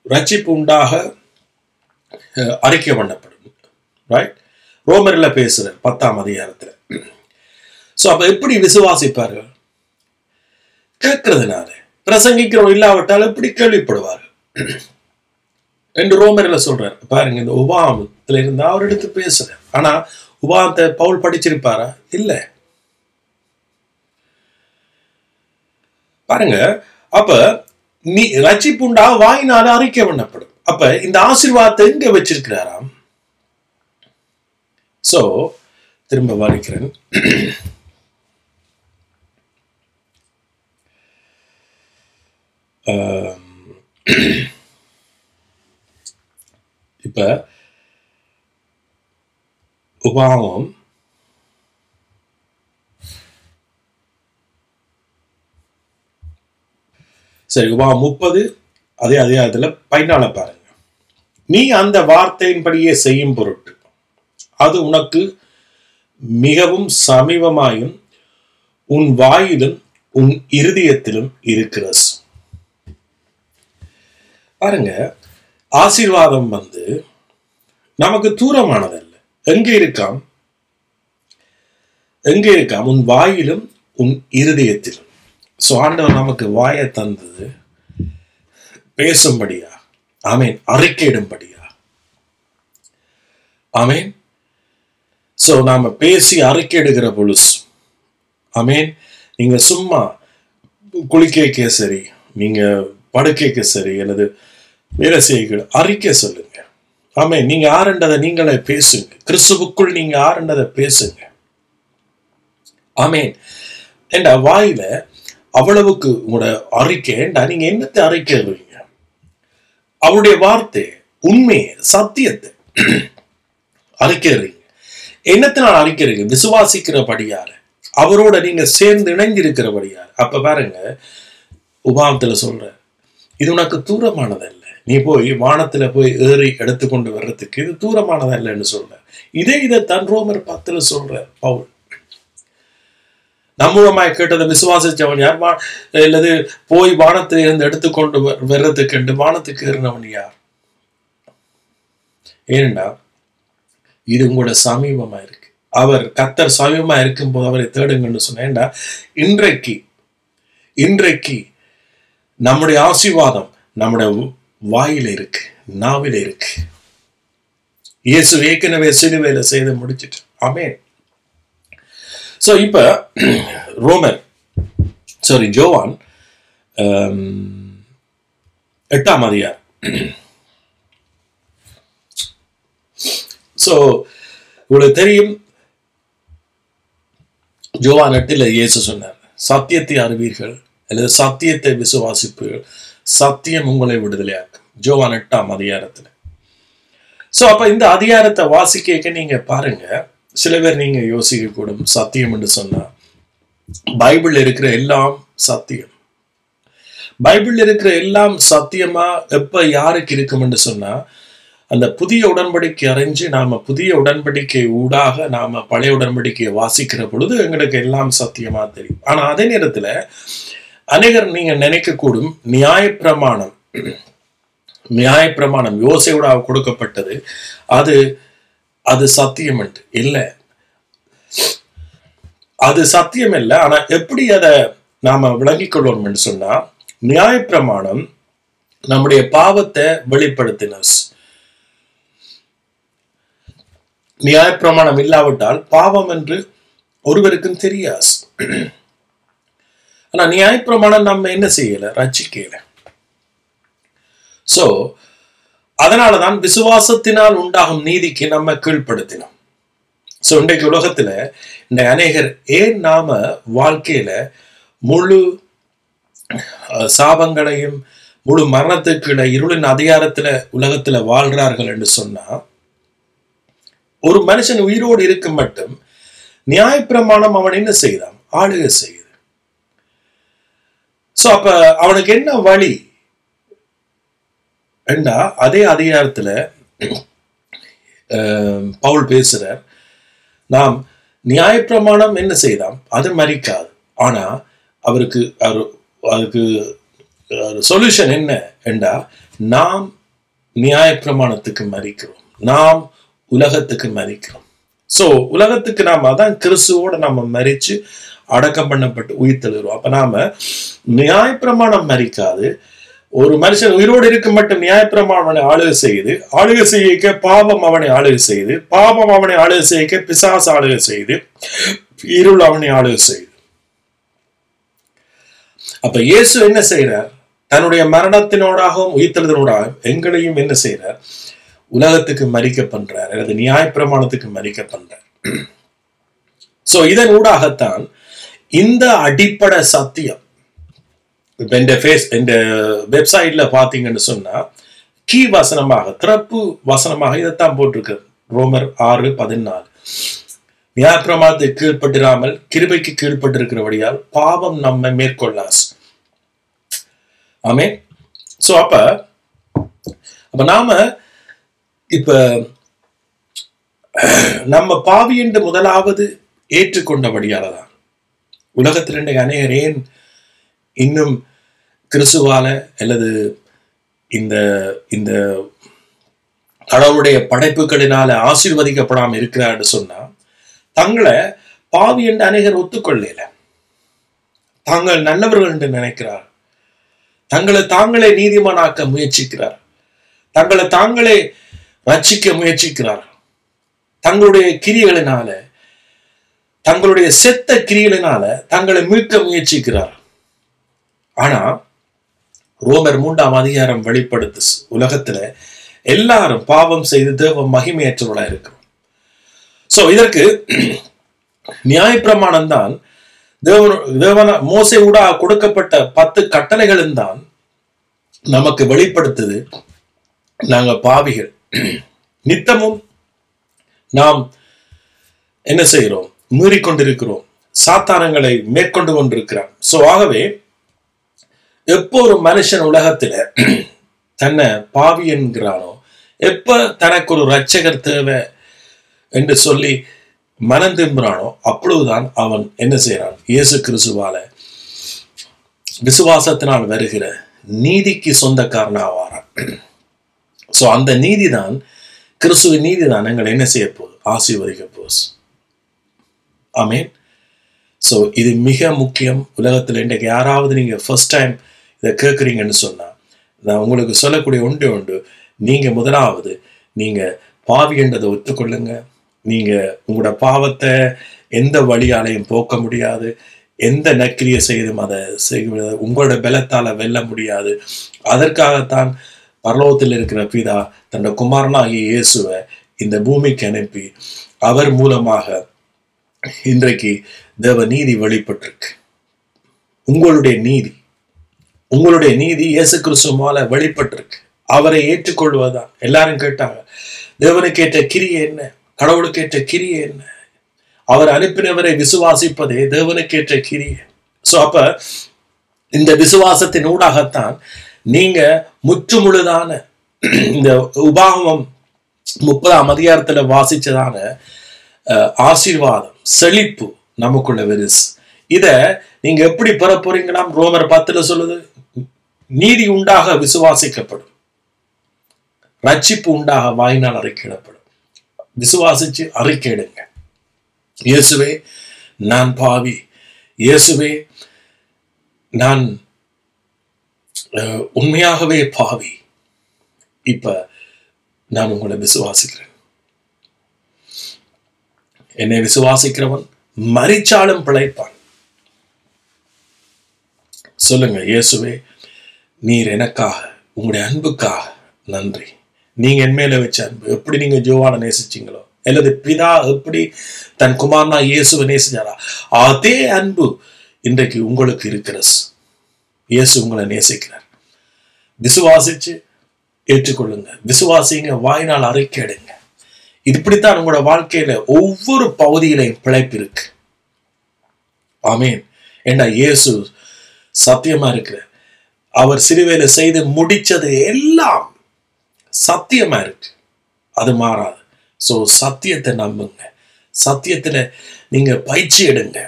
Speaker 1: ரட்சிப்பு உண்டாக அறிக்கை பண்ணப்படும். ரைட்? ரோமர்ல பேசுறார் 10ஆம் அதிகாரத்துல. சோ அப்ப எப்படி விசுவாசிப்பார்கள்? கேட்கறதுனால. பிரசங்கிக்கிறோம் இல்லாவிட்டால் எப்படி கேள்விப்படுவார்கள் என்று ரோமர்ல சொல்றார். பாருங்க, இந்த உபாகமத்துல இருந்து அவர் எடுத்து பேசுறார். ஆனா உபாகமத்தை பவுல் படிச்சிருப்பாரா? இல்ல. பாருங்க, அப்ப நீ ரட்சிப்புண்டா வாயினால அறிக்கை பண்ணப்படும். அப்ப இந்த ஆசீர்வாதத்தை எங்க வச்சிருக்கிறாராம்? சோ திரும்ப வாசிக்கிறேன். இப்ப உபாகமம் சரி, உபாகமம் 30 அதே அதிகாரத்துல 14 பாருங்க. நீ அந்த வார்த்தையின்படியே செய்யும் பொருட்டு அது உனக்கு மிகவும் சமீபமாயும் உன் வாயிலும் உன் இருதயத்திலும் இருக்கிறது. பாருங்க, ஆசீர்வாதம் நமக்கு தூரமானதல்ல. எங்க இருக்காம்? உன் வாயிலும் உன் இருதயத்திலும். சோ ஆண்டவர் நமக்கு வாயை தந்தது பேசும்படியா, ஆமேன், அறிக்கையிடும்படியா. ஆமேன். சோ நாம பேசி அறிக்கையிடுகிற பொழுது, ஆமேன், நீங்க சும்மா குளிக்க சரி, நீங்க படுக்கைக்கு சரி, அல்லது வேலை செய்ய அறிக்கை சொல்லுங்க. ஆமேன். நீங்க ஆரண்டதை நீங்களே பேசுங்க. கிறிஸ்துவுக்குள் நீங்க ஆரண்டதை பேசுங்க. ஆமேன். என்ற வாயில அவ்வளவுக்கு உங்களோட அறிக்கை. நீங்க என்னத்தை அறிக்கைறீங்க? அவருடைய வார்த்தை, உண்மையை, சத்தியத்தை அறிக்கைறீங்க. என்னத்தினால் அறிக்கிறீங்க? விசுவாசிக்கிறபடியால, அவரோட நீங்க சேர்ந்து இணைந்திருக்கிறபடியால். அப்ப பாருங்க, உபாகமத்துல சொல்ற, இது உனக்கு தூரமானதல்ல. நீ போய் வானத்துல போய் ஏறி எடுத்துக்கொண்டு வர்றதுக்கு இது தூரமானதல்லன்னு சொல்ற. இதைத்தான் ரோமர் 10 சொல்ற பவுல். நம்மூலமாய் கேட்டதை விசுவாசிச்சவன் யார்? அல்லது போய் வானத்தில் இருந்து எடுத்துக்கொண்டு வர்றதுக்கு என்று வானத்துக்கு ஏறினவன் யார்? ஏனென்றா இது உங்களோட சமீபமா இருக்கு. அவர் கர்த்தர் சமீபமா இருக்கும் போது அவரை தேடுங்கன்னு சொன்னா, இன்றைக்கு நம்முடைய ஆசீர்வாதம் நம்முடைய வாயில இருக்கு, நாவில இருக்கு. இயேசு ஏற்கனவே சிலுவையில செய்து முடிச்சிட்டு. ஆமென். சோ இப்ப ஜோவான் 8ஆம் அதிகாரம். சோ உங்களுக்கு தெரியும், ஜோவான் 8 இயேசு சொன்னார், சத்தியத்தை அறிவீர்கள் அல்லது சத்தியத்தை விசுவாசிப்பீர்கள், சத்தியம் உங்களை விடுதலையாக்கும். ஜோவான் 8ஆம் அதிகாரத்துல. சோ அப்ப இந்த அதிகாரத்தை வாசிக்க நீங்க பாருங்க, சில பேர் நீங்க யோசிக்க கூடும், சத்தியம் என்று சொன்னா பைபிள் இருக்கிற எல்லாம் சத்தியம். பைபிள் இருக்கிற எல்லாம் சத்தியமா எப்ப யாருக்கு இருக்கும் என்று சொன்னா, அந்த புதிய உடன்படிக்கை அறிஞ்சு நாம புதிய உடன்படிக்கை ஊடாக நாம பழைய உடன்படிக்கையை வாசிக்கிற பொழுது எங்களுக்கு எல்லாம் சத்தியமா தெரியும். ஆனா அதே நேரத்துல அநேகர் நீங்க நினைக்க கூடும், நியாயப்பிரமாணம் யோசேயோட கொடுக்கப்பட்டது, அது சத்தியம் இல்லை. அது சத்தியம் இல்லை. ஆனா எப்படி அதை நாம விளங்கிக் கொள்ளணும் என்று சொன்னா, நியாயப்பிரமாணம் நம்முடைய பாவத்தை வெளிப்படுத்தின. நியாயப்பிரமாணம் இல்லாவிட்டால் பாவம் என்று ஒருவருக்கும் தெரியாது. ஆனா நியாயப்பிரமாணம் நம்ம என்ன செய்யல, ரட்சிக்கல. சோ அதனாலதான் விசுவாசத்தினால் உண்டாகும் நீதிக்கு நம்ம கீழ்ப்படுத்தினோம். ஸோ இன்றைக்கு உலகத்துல இந்த அநேகர் ஏன் நாம வாழ்க்கையில முழு சாபங்களையும் முழு மரணத்துக்குள்ள இருளின் அதிகாரத்துல உலகத்துல வாழ்றார்கள் என்று சொன்னா, ஒரு மனுஷன் உயிரோடு இருக்கும் மட்டும் நியாயப்பிரமாணம் அவன் என்ன செய்தான்? ஆளுகை செய்யுது. சோ அப்ப அவனுக்கு என்ன வழி என்றா, அதே அதிகாரத்துல பவுல் பேசுறார், நாம் நியாயப்பிரமாணம் என்ன செய்தாம்? அது மறிக்காது. ஆனா அவருக்கு அதுக்கு சொல்யூஷன் என்ன என்றா, நாம் நியாயப்பிரமாணத்துக்கு மறிக்கிறோம், நாம் உலகத்துக்கு மறிக்கிறோம். சோ உலகத்துக்கு நாம அதான் கிறிஸ்துவோட நாம மறிச்சு அடக்கம் பண்ணப்பட்டு உயிர் தெழுகிறோம். அப்ப நாம நியாயப்பிரமாணம் மறிக்காது. ஒரு மனுஷன் உயிரோடு இருக்க மட்டும் நியாயப்பிரமாணம் அவனை ஆளுகை செய்யுது, ஆளுகை செய்ய பாவம் அவனை ஆளுகை செய்யுது, பாவம் அவனை ஆளுகை செய்ய பிசாசு ஆளுகை செய்யுது, இருள் அவனை ஆளுகை செய்யுது. அப்ப இயேசு என்ன செய்யறார்? தன்னுடைய மரணத்தினோடாகவும் உயிர்த்தெழுதலோடாகவும் எங்களையும் என்ன செய்யறார்? உலகத்துக்கு மறிக்க பண்றார், அல்லது நியாயப்பிரமாணத்துக்கு மறிக்க பண்றார். சோ இதன் ஊடாகத்தான் இந்த அடிப்படை சத்தியம் இந்த வெப்சைட்ல பாத்தீங்கன்னு சொன்னா, கீ வசனமாக, திறப்பு வசனமாக இதைத்தான் போட்டிருக்கு. ரோமர் 6:14, நியாயப்பிரமாணத்துக்கு கீழ்பட்டிராமல் கிருபைக்கு கீழ்பட்டிருக்கிறபடியால் பாவம் நம்மை மேற்கொள்ளாஸ். ஆமே. சோ அப்ப நாம இப்ப நம்ம பாவி என்று முதலாவது ஏற்றுக்கொண்டபடியாலதான் உலகத்தில் இன்றைக்கு அநேகர் ஏன் இன்னும் கிறிஸ்துவால அல்லது இந்த இந்த கடவுளுடைய படைப்புகளினால ஆசீர்வதிக்கப்படாம இருக்கிறான்னு சொன்னா, தங்களை பாவி என்று அநேகர் ஒத்துக்கொள்ளல. தாங்கள் நல்லவர்கள் என்று நினைக்கிறார், தங்களை தாங்களே நீதிமானாக்க முயற்சிக்கிறார், தங்களை தாங்களே ரட்சிக்க முயற்சிக்கிறார். தங்களுடைய கிரியைகளினால, தங்களுடைய செத்த கிரியைகளினால தங்களை மீட்க முயற்சிக்கிறார். ஆனா ரோமர் 3 வெளிப்படுத்து, உலகத்துல எல்லாரும் பாவம் செய்து தேவ மகிமையற்றவர்களா இருக்கிறோம். சோ இதற்கு நியாயப்பிரமாணம் தான் தேவன மோசே கூட கொடுக்கப்பட்ட 10 கட்டளைகளும் தான் நமக்கு வெளிப்படுத்துது. நாங்க பாவிகள், நித்தமும் நாம் என்ன செய்கிறோம்? மீறிக்கொண்டிருக்கிறோம், சாத்தானங்களை மேற்கொண்டு கொண்டிருக்கிறான். சோ ஆகவே எப்போ ஒரு மனுஷன் உலகத்துல தன்னை பாவி என்கிறானோ, எப்ப தனக்கு ஒரு இரட்சகர் தேவை என்று சொல்லி மனம் திரும்புறானோ, அப்பொழுதுதான் அவன் என்ன செய்யறான்? இயேசு கிறிஸ்துவால விசுவாசத்தினால் வருகிற நீதிக்கு சொந்தக்காரனாவாரான். சோ அந்த நீதிதான், கிறிஸ்துவின் நீதிதான் எங்களை என்ன செய்ய போகுது? ஆசீர்வதிக்க போகுது. ஆமென். சோ இது மிக முக்கியம். உலகத்துல இன்றைக்கு யாராவது நீங்க ஃபர்ஸ்ட் டைம் இதை கேட்குறீங்கன்னு சொன்னா, நான் உங்களுக்கு சொல்லக்கூடிய உண்டு, நீங்க முதலாவது நீங்க பாவி என்றதை ஒத்துக்கொள்ளுங்க. நீங்க உங்களோட பாவத்தை எந்த வழியாலையும் போக்க முடியாது, எந்த நக்கிரியை செய்தும் அதை செய்ய உங்களோட பலத்தால வெல்ல முடியாது. அதற்காகத்தான் பரலோகத்தில் இருக்கிற பிதா தன்னுடைய குமாரனாகிய இயேசுவை இந்த பூமிக்கு அனுப்பி அவர் மூலமாக இன்றைக்கு தேவ நீதி வெளிப்பட்டிருக்கு. உங்களுடைய நீதி இயேசு கிறிஸ்துவால வெளிப்பட்டிருக்கு. அவரை ஏற்றுக்கொள்வதுதான். எல்லாரும் கேட்டாங்க, தேவனுக்கு ஏற்ற கிரியை என்ன? கடவுளுக்கு ஏற்ற கிரியை என்ன? அவர் அனுப்பினவரை விசுவாசிப்பதே தேவனுக்கு ஏற்ற கிரியை. சோ அப்ப இந்த விசுவாசத்தின் ஊடாகத்தான் நீங்க முற்றுமுழுதான இந்த உபாகமம் 30 வாசிச்சதான ஆசீர்வாதம், செழிப்பு நமக்குள்ள வெறுஸ். இத நீங்க எப்படி பெற போறீங்களாம்? ரோமர் 10 சொல்லுது, நீதி உண்டாக விசுவாசிக்கப்படும், ரட்சிப்பு உண்டாக வாயினால் அறிக்கையிடப்படும். விசுவாசிச்சு அறிக்கையிடுங்க, இயேசுவே நான் பாவி, இயேசுவே நான் உண்மையாகவே பாவி, இப்ப நான் உங்களை விசுவாசிக்கிறேன். என்னை விசுவாசிக்கிறவன் மரிச்சாலும் பிழைப்பான். சொல்லுங்க, இயேசுவே நீர் எனக்காக, உங்களுடைய அன்புக்காக நன்றி. நீங்க என் மேல வச்ச அன்பு, எப்படி நீங்க ஜோவானை நேசிச்சீங்களோ, அல்லது பிதா எப்படி தன் குமாரனா இயேசுவை நேசிச்சாரா, அதே அன்பு இன்றைக்கு உங்களுக்கு இருக்கிற. இயேசு உங்களை நேசிக்கிறார். விசுவாசிச்சு ஏற்றுக்கொள்ளுங்க, விசுவாசிங்க, வாயினால் அறிக்கையிடுங்க. இப்படித்தான் உங்களோட வாழ்க்கையில ஒவ்வொரு பகுதியிலையும் பிழைப்பு இருக்கு. ஆமேன். ஏண்டா இயேசு சத்தியமா இருக்கிறார். அவர் சிலுவையில செய்து முடிச்சது எல்லாம் சத்தியமா இருக்கு, அது மாறாது. சோ சத்தியத்தை நம்புங்க, சத்தியத்துல நீங்க பயிற்சி எடுங்க.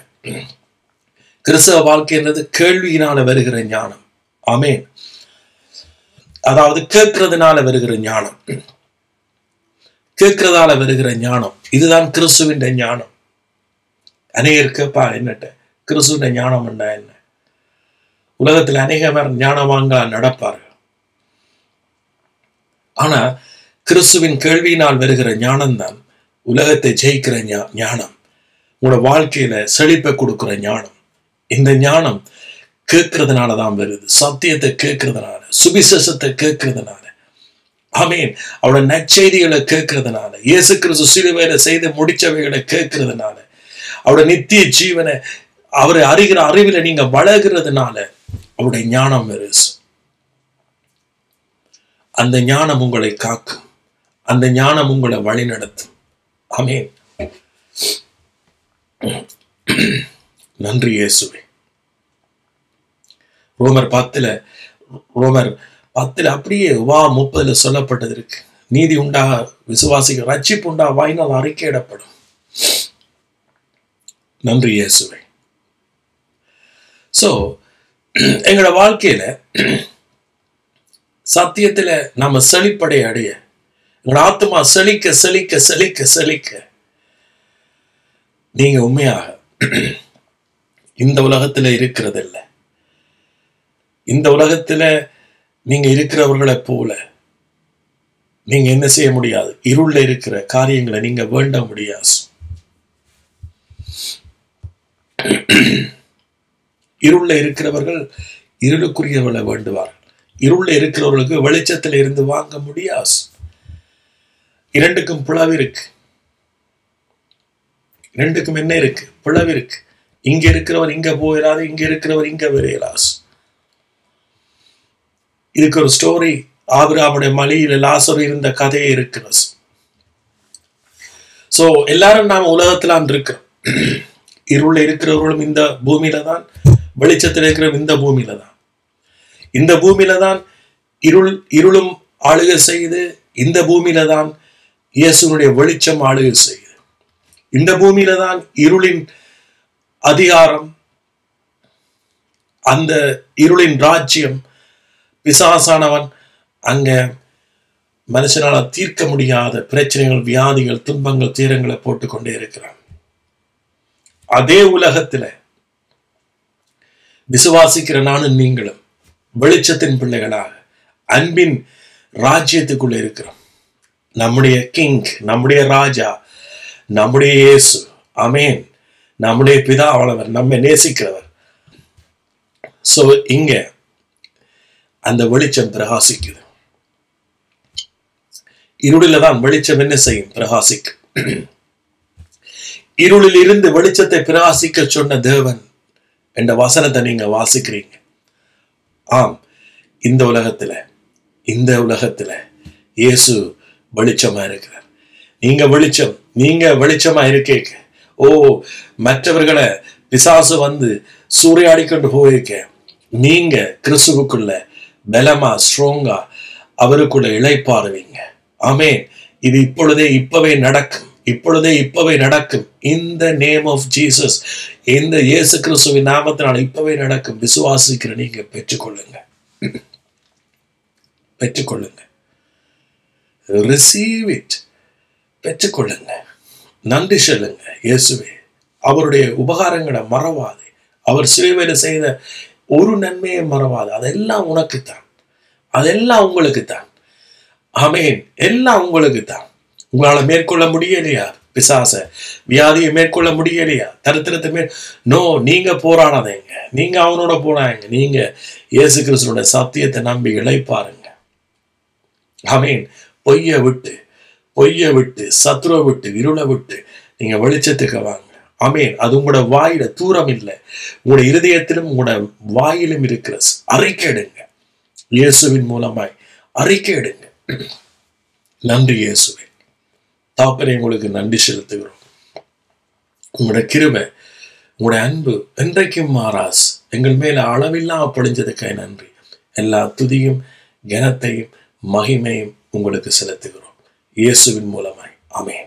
Speaker 1: கிறிஸ்தவ வாழ்க்கைன்றது கேள்வியினால வருகிற ஞானம். ஆமேன். அதாவது கேட்கறதுனால வருகிற ஞானம், கேட்கறதால வருகிற ஞானம். இதுதான் கிறிஸ்துவின் ஞானம். அநேகருக்குப்பா என்னட்ட கிறிஸ்துவின் ஞானம் என்ன? உலகத்தில் அநேகர் ஞானவாங்க நடப்பார்கள். ஆனா கிறிஸ்துவின் கேள்வியினால் வருகிற ஞானம் தான் உலகத்தை ஜெயிக்கிற ஞானம், உங்களோட வாழ்க்கையில செழிப்பை கொடுக்கிற ஞானம். இந்த ஞானம் கேட்கறதுனாலதான் வருது. சத்தியத்தை கேட்கறதுனால, சுவிசேஷத்தை கேட்கறதுனால, ஆமீன், அவரோட நற்செய்திகளை கேட்கறதுனால, இயேசு கிறிஸ்து சிலுவையில செய்து முடிச்சவைகளை கேட்கறதுனால, அவரோட நித்திய ஜீவனை அவரை அறிகிற அறிவில நீங்க வளர்கிறதுனால அவருடைய ஞானம் வருது. அந்த ஞானம் உங்களை காக்கும், அந்த ஞானம் உங்களை வழி நடத்தும். ஆமீன். நன்றி இயேசுவே. ரோமர் 10 அப்படியே 30 சொல்லப்பட்டது இருக்கு. நீதி உண்டா விசுவாசிகள், ரட்சிப்பு உண்டா வாயினால் அறிக்கையிடப்படும். நன்றி இயேசுவே. சோ எங்களோட வாழ்க்கையில சத்தியத்துல நம்ம செழிப்படை அடைய, எங்களோட ஆத்மா செழிக்க செழிக்க செழிக்க செழிக்க, நீங்க உண்மையாக இந்த உலகத்துல இருக்கிறது இல்லை. இந்த உலகத்துல நீங்க இருக்கிறவர்களை போல நீங்க என்ன செய்ய முடியாது. இருள்ல இருக்கிற காரியங்களை நீங்க வேண்ட முடியாது. இருள்ல இருக்கிறவர்கள் இருளுக்குரியவர்களை வேண்டுவார்கள். இருள்ல இருக்கிறவர்களுக்கு வெளிச்சத்துல இருந்து வாங்க முடியாது. இரண்டுக்கும் பிளவு இருக்கு. ரெண்டுக்கும் என்ன இருக்கு? பிளவு இருக்கு. இங்க இருக்கிறவர் இங்க போயிடாது, இங்க இருக்கிறவர் இங்க விரையலாஸ். இதுக்கு ஒரு ஸ்டோரி, ஆபிரகாமுடைய மலையில லாசரு இருந்த கதையே இருக்கிறது. சோ எல்லாரும் நாம உலகத்துல இருக்கிறோம். இருள்ல இருக்கிறவர்களும் இந்த பூமியில தான், வெளிச்சத்தில் இருக்கிற இந்த பூமியில தான். இந்த பூமியில தான் இருளும் ஆளுகை செய்து, இந்த பூமியில தான் இயேசுனுடைய வெளிச்சம் ஆளுகை செய்யுது. இந்த பூமியில தான் இருளின் அதிகாரம், அந்த இருளின் ராஜ்யம், பிசாசானவன் அங்க மனுஷனால தீர்க்க முடியாத பிரச்சனைகள், வியாதிகள், துன்பங்கள், தீரங்களை போட்டுக்கொண்டே இருக்கிறான். அதே உலகத்துல விசுவாசிக்கிற நானும் நீங்களும் வெளிச்சத்தின் பிள்ளைகளாக அன்பின் ராஜ்யத்துக்குள்ள இருக்கிறோம். நம்முடைய கிங், நம்முடைய ராஜா, நம்முடைய இயேசு, ஆமேன், நம்முடைய பிதாவானவர், நம்மை நேசிக்கிறவர். சோ இங்க அந்த வெளிச்சம் பிரகாசிக்குது. இருளில தான் வெளிச்சம் என்ன செய்யும்? பிரகாசிக்கும். இருளில் இருந்து வெளிச்சத்தை பிரகாசிக்க சொன்ன தேவன் என்ற வசனத்தை நீங்க வாசிக்கிறீங்க. ஆம், இந்த உலகத்துல இயேசு வெளிச்சமா இருக்கிறார். நீங்க வெளிச்சமா இருக்கீங்க. மற்றவர்களை பிசாசு வந்து சூறையாடி கொண்டு போயிருக்க, நீங்க கிறிஸ்துவுக்குள்ள பலமா ஸ்ட்ராங்கா அவருக்குள்ள இளைப்பாறுவீங்க. ஆமேன். இது இப்பவே நடக்கும். இந்த நேம் ஆஃப் ஜீசஸ், இந்த இயேசு கிறிஸ்துவின் நாமத்தினால் இப்பவே நடக்கும். விசுவாசிக்கிற நீங்க பெற்றுக்கொள்ளுங்க. Receive it. பெற்றுக்கொள்ளுங்க. நன்றி சொல்லுங்க. இயேசுவே, அவருடைய உபகாரங்களை மறவாது. அவர் சிலுவையில செய்த ஒரு நன்மையை மறவாது. அதெல்லாம் உனக்குத்தான், அதெல்லாம் உங்களுக்குத்தான். ஆமேன். எல்லாம் உங்களுக்குத்தான். உங்களால மேற்கொள்ள முடியலையா? பிசாச வியாதியை மேற்கொள்ள முடியலையா? தரித்திரத்தை நீங்க போராடாதீங்க. நீங்க அவனோட போறாங்க. நீங்க இயேசு கிறிஸ்துவோட சத்தியத்தை நம்பி இளைப்பாருங்க. ஆமேன். பொய்யை விட்டு, பொய்யை விட்டு, சத்துருவை விட்டு, இருளை விட்டு நீங்க வெளிச்சத்துக்கு வாங்க. ஆமேன். அது உங்களோட வாயில தூரம் இல்லை, உங்களோட இருதயத்திலும் உங்களோட வாயிலும் இருக்கிற அறிக்கையிடுங்க. இயேசுவின் மூலமாய் அறிக்கையிடுங்க. நன்றி இயேசுவே. தாப்பரே, உங்களுக்கு நன்றி செலுத்துகிறோம். உங்களோட கிருபை, உங்களுடைய அன்பு என்றைக்கும் மாறாஸ் எங்கள் மேல அளவில்லா பொழிஞ்சதுக்காக நன்றி. எல்லா துதியும் கனத்தையும் மகிமையும் உங்களுக்கு செலுத்துகிறோம் இயேசுவின் மூலமாய். ஆமென்.